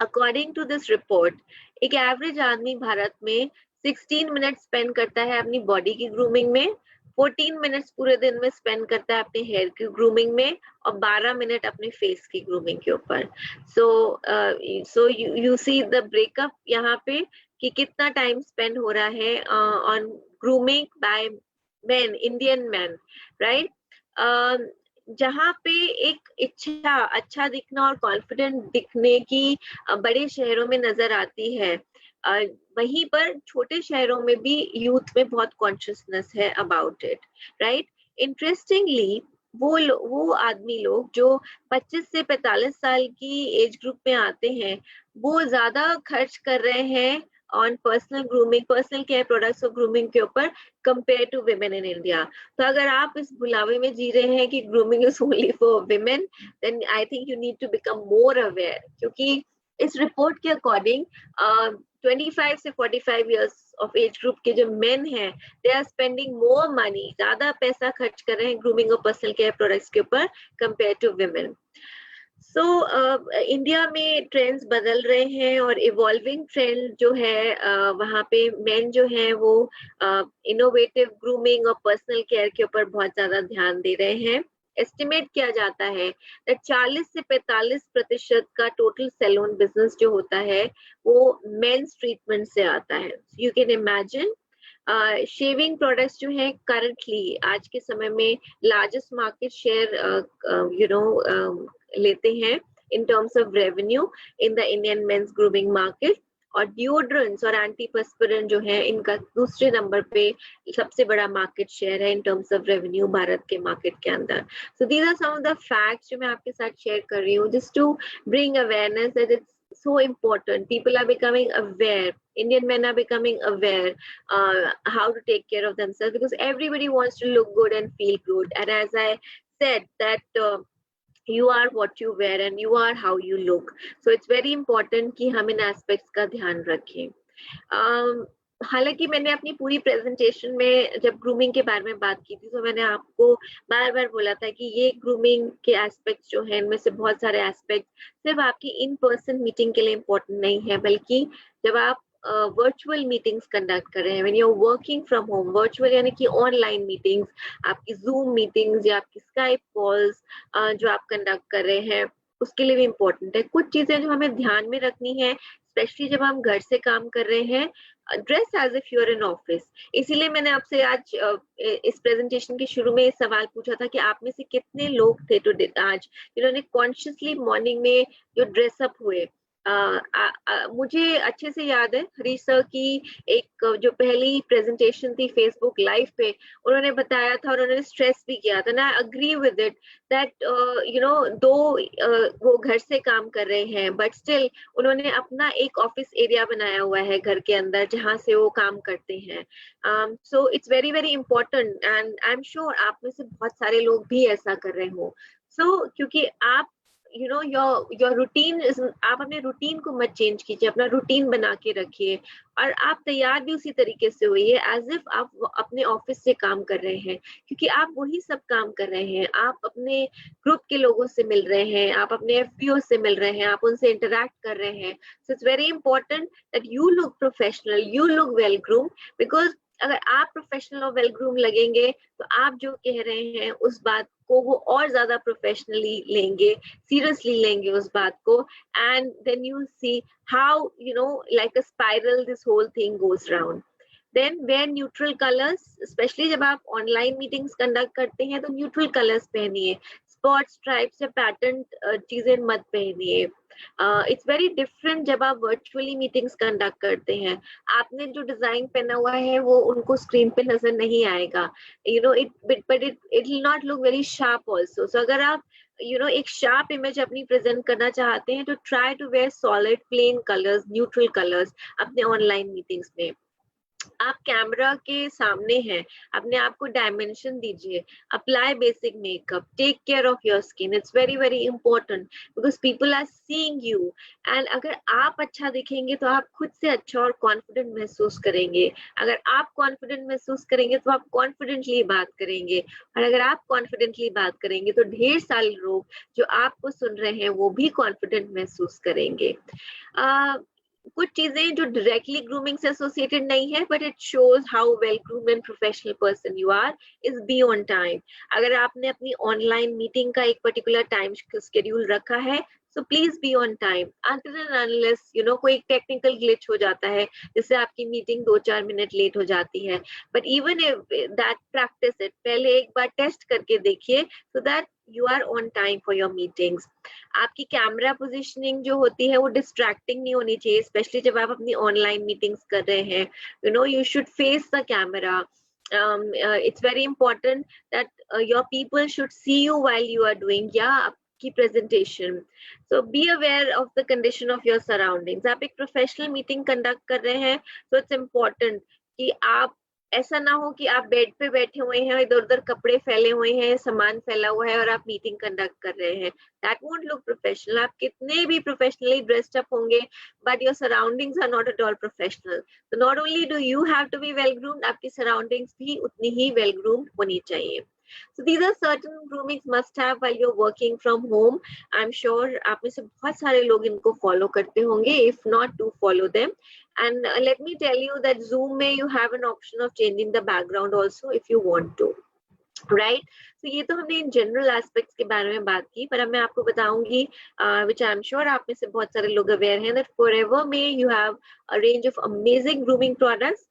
According to this report, एक एवरेज आदमी भारत में 16 मिनट स्पेंड करता है अपनी बॉडी की ग्रूमिंग में, 14 मिनट्स पूरे दिन में स्पेंड करता है अपने हेयर की ग्रूमिंग में, और 12 मिनट अपने फेस की ग्रूमिंग के ऊपर। So you see the breakup यहाँ पे कि कितना टाइम स्पेंड हो रहा है on grooming by men, Indian man, right? जहाँ पे एक इच्छा अच्छा दिखना और कॉन्फिडेंट दिखने की बड़े शहरों में नजर आती है, वहीं पर छोटे शहरों में भी यूथ में बहुत कॉन्शियसनेस है अबाउट इट, राइट? इंटरेस्टिंगली वो आदमी लोग जो 25 से 45 साल की एज ग्रुप में आते हैं, वो ज्यादा खर्च कर रहे हैं on personal grooming, personal care products और ग्रूमिंग के ऊपर compare to women in India. तो अगर आप इस भुलावे में जी रहे हैं कि grooming is only for women, then I think you need to become more aware, क्योंकि इस रिपोर्ट के अकॉर्डिंग 25 से 45 इयर्स ऑफ एज ग्रुप के जो मेन हैं, they are spending more money, ज्यादा पैसा खर्च कर रहे हैं ग्रूमिंग और पर्सनल केयर प्रोडक्ट्स के ऊपर compare to women. So India में ट्रेंड्स बदल रहे हैं, और इवॉल्विंग ट्रेंड जो है वहाँ पे मेन जो है वो इनोवेटिव ग्रूमिंग और पर्सनल केयर के ऊपर बहुत ज्यादा ध्यान दे रहे हैं। एस्टिमेट किया जाता है कि 40 से 45% का टोटल सैलून बिजनेस जो होता है वो मेंस ट्रीटमेंट से आता है। You can imagine shaving products जो है करंटली आज के समय में लार्जेस्ट मार्केट शेयर लेते हैं इन terms of revenue in the Indian mains grooming market, और डिओड्रेंट्स और एंटीपर्स्पिरेंट जो है इनका दूसरे नंबर पे सबसे बड़ा मार्केट शेयर है in terms of revenue Bharat के मार्केट के अंदर। So these are some of the facts जो मैं आपके साथ शेयर कर रही हूँ, just to bring awareness that it's so important. People are becoming aware, Indian men are becoming aware how to take care of themselves, because everybody wants to look good and feel good, and as I said that you are what you wear and you are how you look. So it's very important कि हम इन aspects का ध्यान रखें। हालांकि मैंने अपनी पूरी प्रेजेंटेशन में जब ग्रूमिंग के बारे में बात की थी, तो मैंने आपको बार बार बोला था कि ये ग्रूमिंग के एस्पेक्ट्स जो हैं, इनमें से बहुत सारे एस्पेक्ट सिर्फ आपकी इन पर्सन मीटिंग के लिए इम्पोर्टेंट नहीं है, बल्कि जब आप वर्चुअल मीटिंग्स कंडक्ट कर रहे हैं, when you are working from home, virtual यानी कि ऑनलाइन मीटिंग्स, आपकी जूम मीटिंग्स या आपकी स्काइप कॉल्स जो आप कंडक्ट कर रहे हैं, उसके लिए भी इम्पोर्टेंट है। कुछ चीजें जो हमें ध्यान में रखनी है, स्पेशली जब हम घर से काम कर रहे हैं, dress as if you are in office. इसीलिए मैंने आपसे आज इस प्रेजेंटेशन के शुरू में सवाल पूछा था कि आप में से कितने लोग थे टुडे आज जिन्होंने कॉन्शियसली मॉर्निंग में जो ड्रेसअप हुए। मुझे अच्छे से याद है हरीश सर की एक जो पहली प्रेजेंटेशन थी फेसबुक लाइव पे, उन्होंने बताया था और उन्होंने स्ट्रेस भी किया था ना, I agree with it that दो वो घर से काम कर रहे हैं बट स्टिल उन्होंने अपना एक ऑफिस एरिया बनाया हुआ है घर के अंदर जहां से वो काम करते हैं। सो it's very very important and I am sure आप में से बहुत सारे लोग भी ऐसा कर रहे हो। सो क्योंकि आप योर रूटीन इज, आप अपने रूटीन को मत चेंज कीजिए, अपना रूटीन बना के रखिए और आप तैयार भी उसी तरीके से होइए एज इफ आप अपने ऑफिस से काम कर रहे हैं, क्योंकि आप वही सब काम कर रहे हैं। आप अपने ग्रुप के लोगों से मिल रहे हैं, आप अपने एफपीओ से मिल रहे हैं, आप उनसे इंटरेक्ट कर रहे हैं। सो it's very important that you look professional, you look well groom, because अगर आप प्रोफेशनल और वेल ग्रूम लगेंगे तो आप जो कह रहे हैं उस बात को वो और ज्यादा प्रोफेशनली लेंगे, सीरियसली लेंगे उस बात को, and then you see how like a spiral this whole thing goes round. Then wear neutral colors, especially जब आप ऑनलाइन मीटिंग्स कंडक्ट करते हैं तो न्यूट्रल कलर्स पहनिए, स्पॉट स्ट्राइप्स या पैटर्न चीजें मत पहनिए। इट्स वेरी डिफरेंट जब आप वर्चुअली मीटिंग्स कंडक्ट करते हैं, आपने जो डिजाइन पहना हुआ है वो उनको स्क्रीन पे नजर नहीं आएगा, it will not look very sharp also. So अगर आप एक शार्प इमेज अपनी प्रेजेंट करना चाहते हैं तो try to wear solid plain colours, neutral colours अपने ऑनलाइन मीटिंग्स में। आप कैमरा के सामने हैं, अपने आप को डायमेंशन दीजिए, apply basic makeup, take care of your skin, it's very very important because people are seeing you. And अगर आप अच्छा दिखेंगे तो आप खुद से अच्छा और कॉन्फिडेंट महसूस करेंगे, अगर आप कॉन्फिडेंट महसूस करेंगे तो आप कॉन्फिडेंटली बात करेंगे, और अगर आप कॉन्फिडेंटली बात करेंगे तो ढेर सारे लोग जो आपको सुन रहे हैं वो भी कॉन्फिडेंट महसूस करेंगे। कुछ चीजें जो डायरेक्टली ग्रूमिंग से एसोसिएटेड नहीं है but it shows how well groomed and professional person you are, is be on time. अगर आपने अपनी ऑनलाइन मीटिंग का एक पर्टिकुलर टाइम शेड्यूल रखा है so please be on time until and unless कोई टेक्निकल ग्लिच हो जाता है जिससे आपकी मीटिंग 2-4 मिनट लेट हो जाती है, but even that practice it, पहले एक बार टेस्ट करके देखिए so that you are on time for your meetings. आपकी कैमरा पोजीशनिंग जो होती है वो डिस्ट्रैक्टिंग नहीं होनी चाहिए, स्पेशली जब आप अपनी ऑनलाइन मीटिंग्स कर रहे हैं। You should face the camera. It's very important that your people should see you while you are doing की presentation. So be aware of the condition of your surroundings. आप एक प्रोफेशनल मीटिंग कंडक्ट कर रहे हैं तो इट्स इम्पोर्टेंट कि आप ऐसा ना हो कि आप बेड पे बैठे हुए हैं, इधर उधर कपड़े फैले हुए हैं, सामान फैला हुआ है और आप मीटिंग कंडक्ट कर रहे हैं। That won't look professional. आप कितने भी प्रोफेशनली ड्रेस्ड अप होंगे but your surroundings are not at all professional. So not only do you have to be well groomed, आपकी surroundings भी उतनी ही well groomed होनी चाहिए। So these are certain groomings must have while you're working from home. I'm sure आप में से बहुत सारे लोग इनको follow करते होंगे. If not, do follow them. And let me tell you that Zoom में you have an option of changing the background also if you want to. Right, तो ये तो हमने इन जनरल एस्पेक्ट्स के बारे में बात की, पर अब मैं आपको बताऊंगी विच आई एम श्योर आप में से बहुत सारे लोग अवेयर हैं दैट फॉरएवर में you have a range of amazing grooming products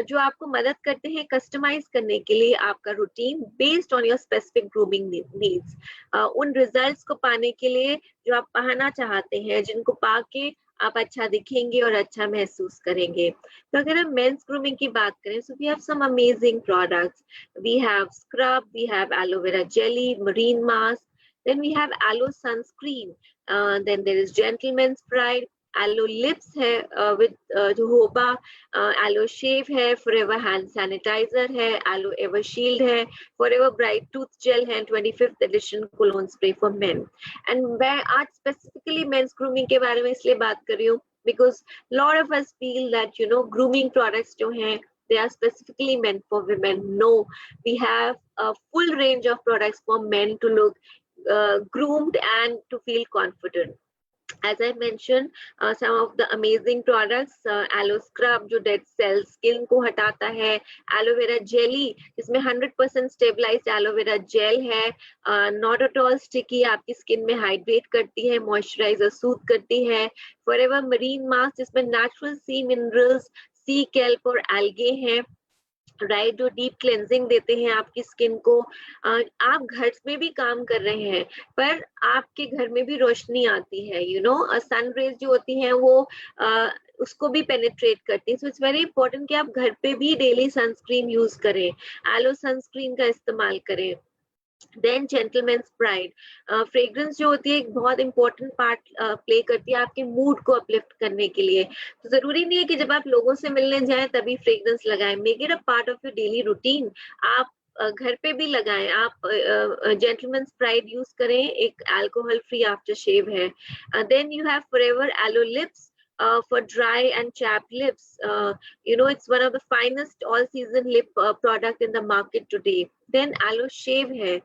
जो आपको मदद करते हैं कस्टमाइज करने के लिए आपका routine based on your specific grooming needs, उन रिजल्ट्स को पाने के लिए जो आप पाना चाहते हैं, जिनको पाके आप अच्छा दिखेंगे और अच्छा महसूस करेंगे। तो अगर हम मेंस ग्रूमिंग की बात करें, so we have some amazing products. We have scrub, we have aloe vera jelly, marine mask, then we have aloe sunscreen, then there is gentleman's pride, aloe lips है with jojoba, aloe shave है, forever hand sanitizer है, aloe ever shield है, forever bright tooth gel है, 25th edition cologne spray for men. And मैं आज specifically men's grooming के बारे में इसलिए बात कर रही हूँ because lot of us feel that grooming products जो हैं they are specifically meant for women. No, we have a full range of products for men to look groomed and to feel confident. As I mentioned, some of the amazing products, aloe scrub जो dead cells skin को हटाता है, aloe vera jelly जिसमें 100% stabilized aloe vera gel है, not at all sticky, आपकी skin में hydrate करती है, moisturizer soothe करती है, forever marine mask जिसमें natural sea minerals, sea kelp और algae है, राइट, जो डीप क्लेंजिंग देते हैं आपकी स्किन को। आप घर में भी काम कर रहे हैं पर आपके घर में भी रोशनी आती है, यू नो, सन रेज जो होती हैं वो उसको भी पेनिट्रेट करती है। सो इट्स वेरी इंपॉर्टेंट कि आप घर पे भी डेली सनस्क्रीन यूज करें, एलो सनस्क्रीन का इस्तेमाल करें। देन जेंटलमैन्स प्राइड, फ्रेग्रेंस जो होती है एक बहुत इंपॉर्टेंट पार्ट प्ले करती है आपके मूड को अपलिफ्ट करने के लिए। तो जरूरी नहीं है कि जब आप लोगों से मिलने जाएं तभी फ्रेग्रेंस लगाएं, make it a part of your daily routine. आप घर पे भी लगाएं, आप जेंटलमैन्स प्राइड यूज करें, एक अल्कोहल फ्री आफ्टर शेव है। Then you have forever aloe lips for dry and chapped lips. You know, it's one of the finest all season lip product in the market today. Then aloe shave है,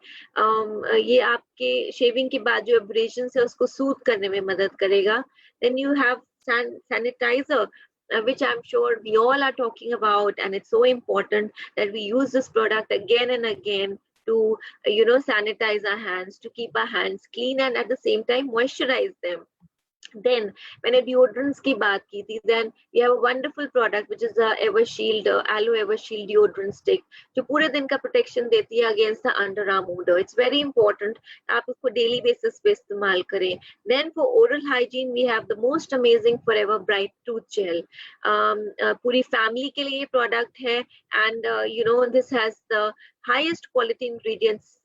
ये आपके शेविंग के बाद जो एब्रेशन है उसको सूथ करने में मदद करेगा। Then you have sanitizer, which I'm sure we all are talking about, and it's so important that we use this product again and again to, you know, sanitize our hands, to keep our hands clean and at the same time moisturize them. Then मैंने deodorants की बात की थी, then we have a wonderful product which is the Evershield aloe Evershield deodorant stick जो पूरे दिन का protection देती है against the underarm odor. It's very important आप उसको daily basis पे इस्तेमाल करें। Then for oral hygiene we have the most amazing Forever Bright tooth gel. पूरी family के लिए product है, and you know, this has the highest quality ingredients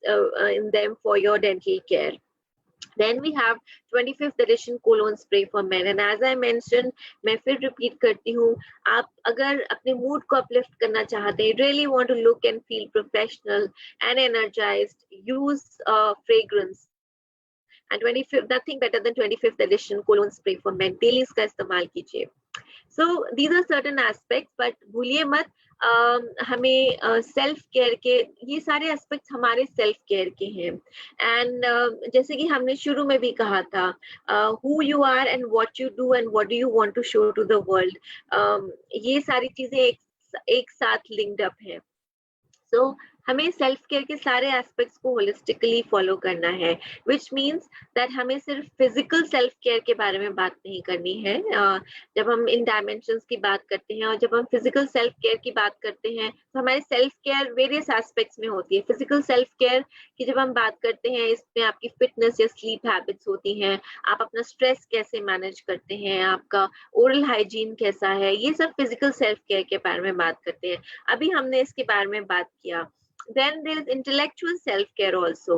in them for your dental care. Then we have 25th edition cologne spray for men, and as I mentioned, मैं फिर repeat करती हूँ, आप अगर अपने mood को uplift करना चाहते हैं, really want to look and feel professional and energized, use fragrance. And 25th, nothing better than 25th edition cologne spray for men. Daily इसका इस्तेमाल कीजिए. So these are certain aspects, but भूलिए मत हमें सेल्फ केयर के ये सारे एस्पेक्ट्स हमारे सेल्फ केयर के हैं। एंड जैसे कि हमने शुरू में भी कहा था, who you are and what you do and what do you want to show to the world, ये सारी चीजें एक साथ लिंक्ड अप है। सो हमें सेल्फ केयर के सारे एस्पेक्ट्स को होलिस्टिकली फॉलो करना है, विच मीन्स दैट हमें सिर्फ फिजिकल सेल्फ केयर के बारे में बात नहीं करनी है। जब हम इन डायमेंशंस की बात करते हैं और जब हम फिजिकल सेल्फ केयर की बात करते हैं तो हमारे सेल्फ केयर वेरियस एस्पेक्ट्स में होती है। फिजिकल सेल्फ केयर की जब हम बात करते हैं, इसमें आपकी फिटनेस या स्लीप हैबिट्स होती हैं, आप अपना स्ट्रेस कैसे मैनेज करते हैं, आपका ओरल हाइजीन कैसा है, ये सब फिजिकल सेल्फ केयर के बारे में बात करते हैं। अभी हमने इसके बारे में बात किया। Then there is intellectual self care also.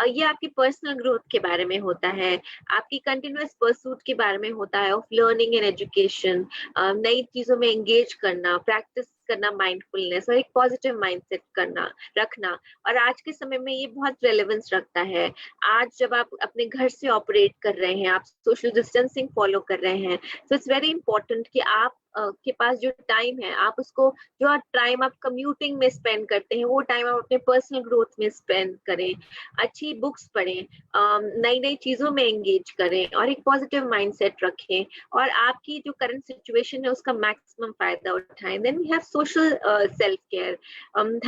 ये आपकी पर्सनल ग्रोथ के बारे में होता है, आपकी कंटिन्यूअस परसूट के बारे में होता है ऑफ लर्निंग एंड एजुकेशन, नई चीजों में एंगेज करना, प्रैक्टिस करना माइंडफुलनेस और एक पॉजिटिव माइंडसेट करना रखना। और आज के समय में ये बहुत रेलेवेंस रखता है। आज जब आप अपने घर से ऑपरेट कर रहे हैं, आप सोशल डिस्टेंसिंग फॉलो कर रहे हैं, तो इट्स वेरी इंपॉर्टेंट कि आप के पास जो टाइम है, आप उसको, जो टाइम आप कम्यूटिंग में स्पेंड करते हैं, वो टाइम आप अपने पर्सनल ग्रोथ में स्पेंड करें, अच्छी बुक्स पढ़ें, नई नई चीजों में एंगेज करें और एक पॉजिटिव माइंडसेट रखें और आपकी जो करंट सिचुएशन है उसका मैक्सिमम फायदा उठाएं। Then we have social self care,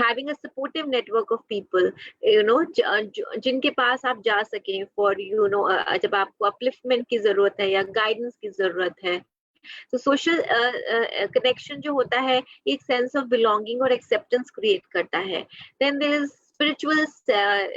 having a supportive network of people, you know, जिनके पास आप जा सकें फॉर, यू नो, जब आपको अपलिफ्टमेंट की जरूरत है या गाइडेंस की जरूरत है। तो सोशल कनेक्शन जो होता है एक सेंस ऑफ बिलोंगिंग और एक्सेप्टेंस क्रिएट करता है। Then there is spiritual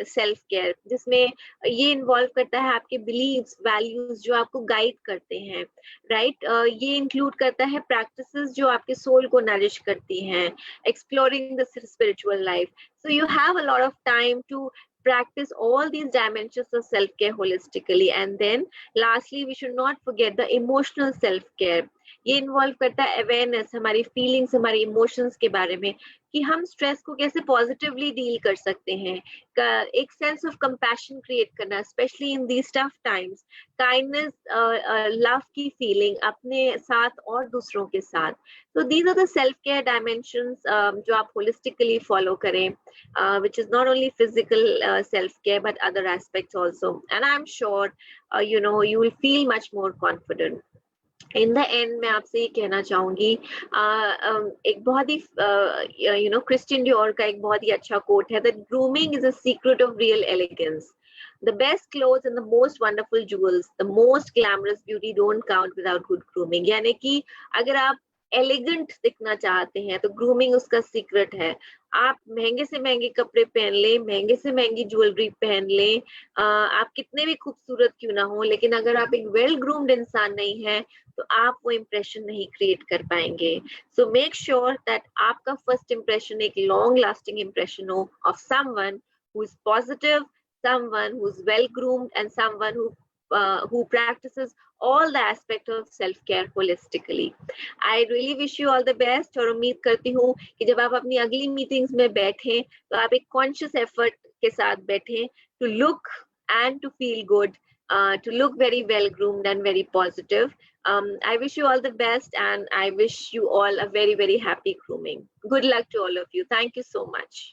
self care, जिसमें ये इन्वॉल्व करता है आपके बिलीव्स, वैल्यूज जो आपको गाइड करते हैं, राइट। ये इंक्लूड करता है प्रैक्टिसेस जो आपके सोल को नरिश करती हैं, exploring the spiritual life. So you have a lot of time to practice all these dimensions of self-care holistically. And then lastly, we should not forget the emotional self-care. ये इन्वॉल्व करता है अवेयरनेस, हमारी फीलिंग्स, हमारी इमोशंस के बारे में, कि हम स्ट्रेस को कैसे पॉजिटिवली डील कर सकते हैं, एक सेंस ऑफ कंपैशन क्रिएट करना, specially in these tough times, kindness, love की फीलिंग अपने साथ और दूसरों के साथ। तो these are the self care dimensions जो आप होलिस्टिकली फॉलो करें, which is not only physical self-care but other aspects also, and I'm sure you will feel much more confident. In the end मैं आपसे ये कहना चाहूंगी, एक बहुत ही क्रिस्टियन डियोर का एक बहुत ही अच्छा कोट है, that grooming is a secret of real elegance. The best clothes and the most wonderful jewels, the most glamorous beauty don't count without good grooming. यानी कि अगर आप एलिगेंट दिखना चाहते हैं तो ग्रूमिंग उसका सीक्रेट है. आप महंगे से महंगे कपड़े पहन लें, महंगे से महंगी ज्वेलरी पहन लें, आप कितने भी खूबसूरत क्यों ना हो, लेकिन अगर आप एक वेल ग्रूम्ड इंसान नहीं है तो आप वो इम्प्रेशन नहीं क्रिएट कर पाएंगे. सो मेक श्योर दैट आपका फर्स्ट इम्प्रेशन एक लॉन्ग लास्टिंग इम्प्रेशन हो of someone who is positive, someone who's well groomed, and someone who practices all the aspect of self care holistically. I really wish you all the best, और उम्मीद करती हूँ कि जब आप अपनी अगली मीटिंग्स में बैठें तो आप एक कॉन्शियस एफर्ट के साथ बैठें to look and to feel good, to look very well groomed and very positive. I wish you all the best, and I wish you all a very, very happy grooming. Good luck to all of you. Thank you so much.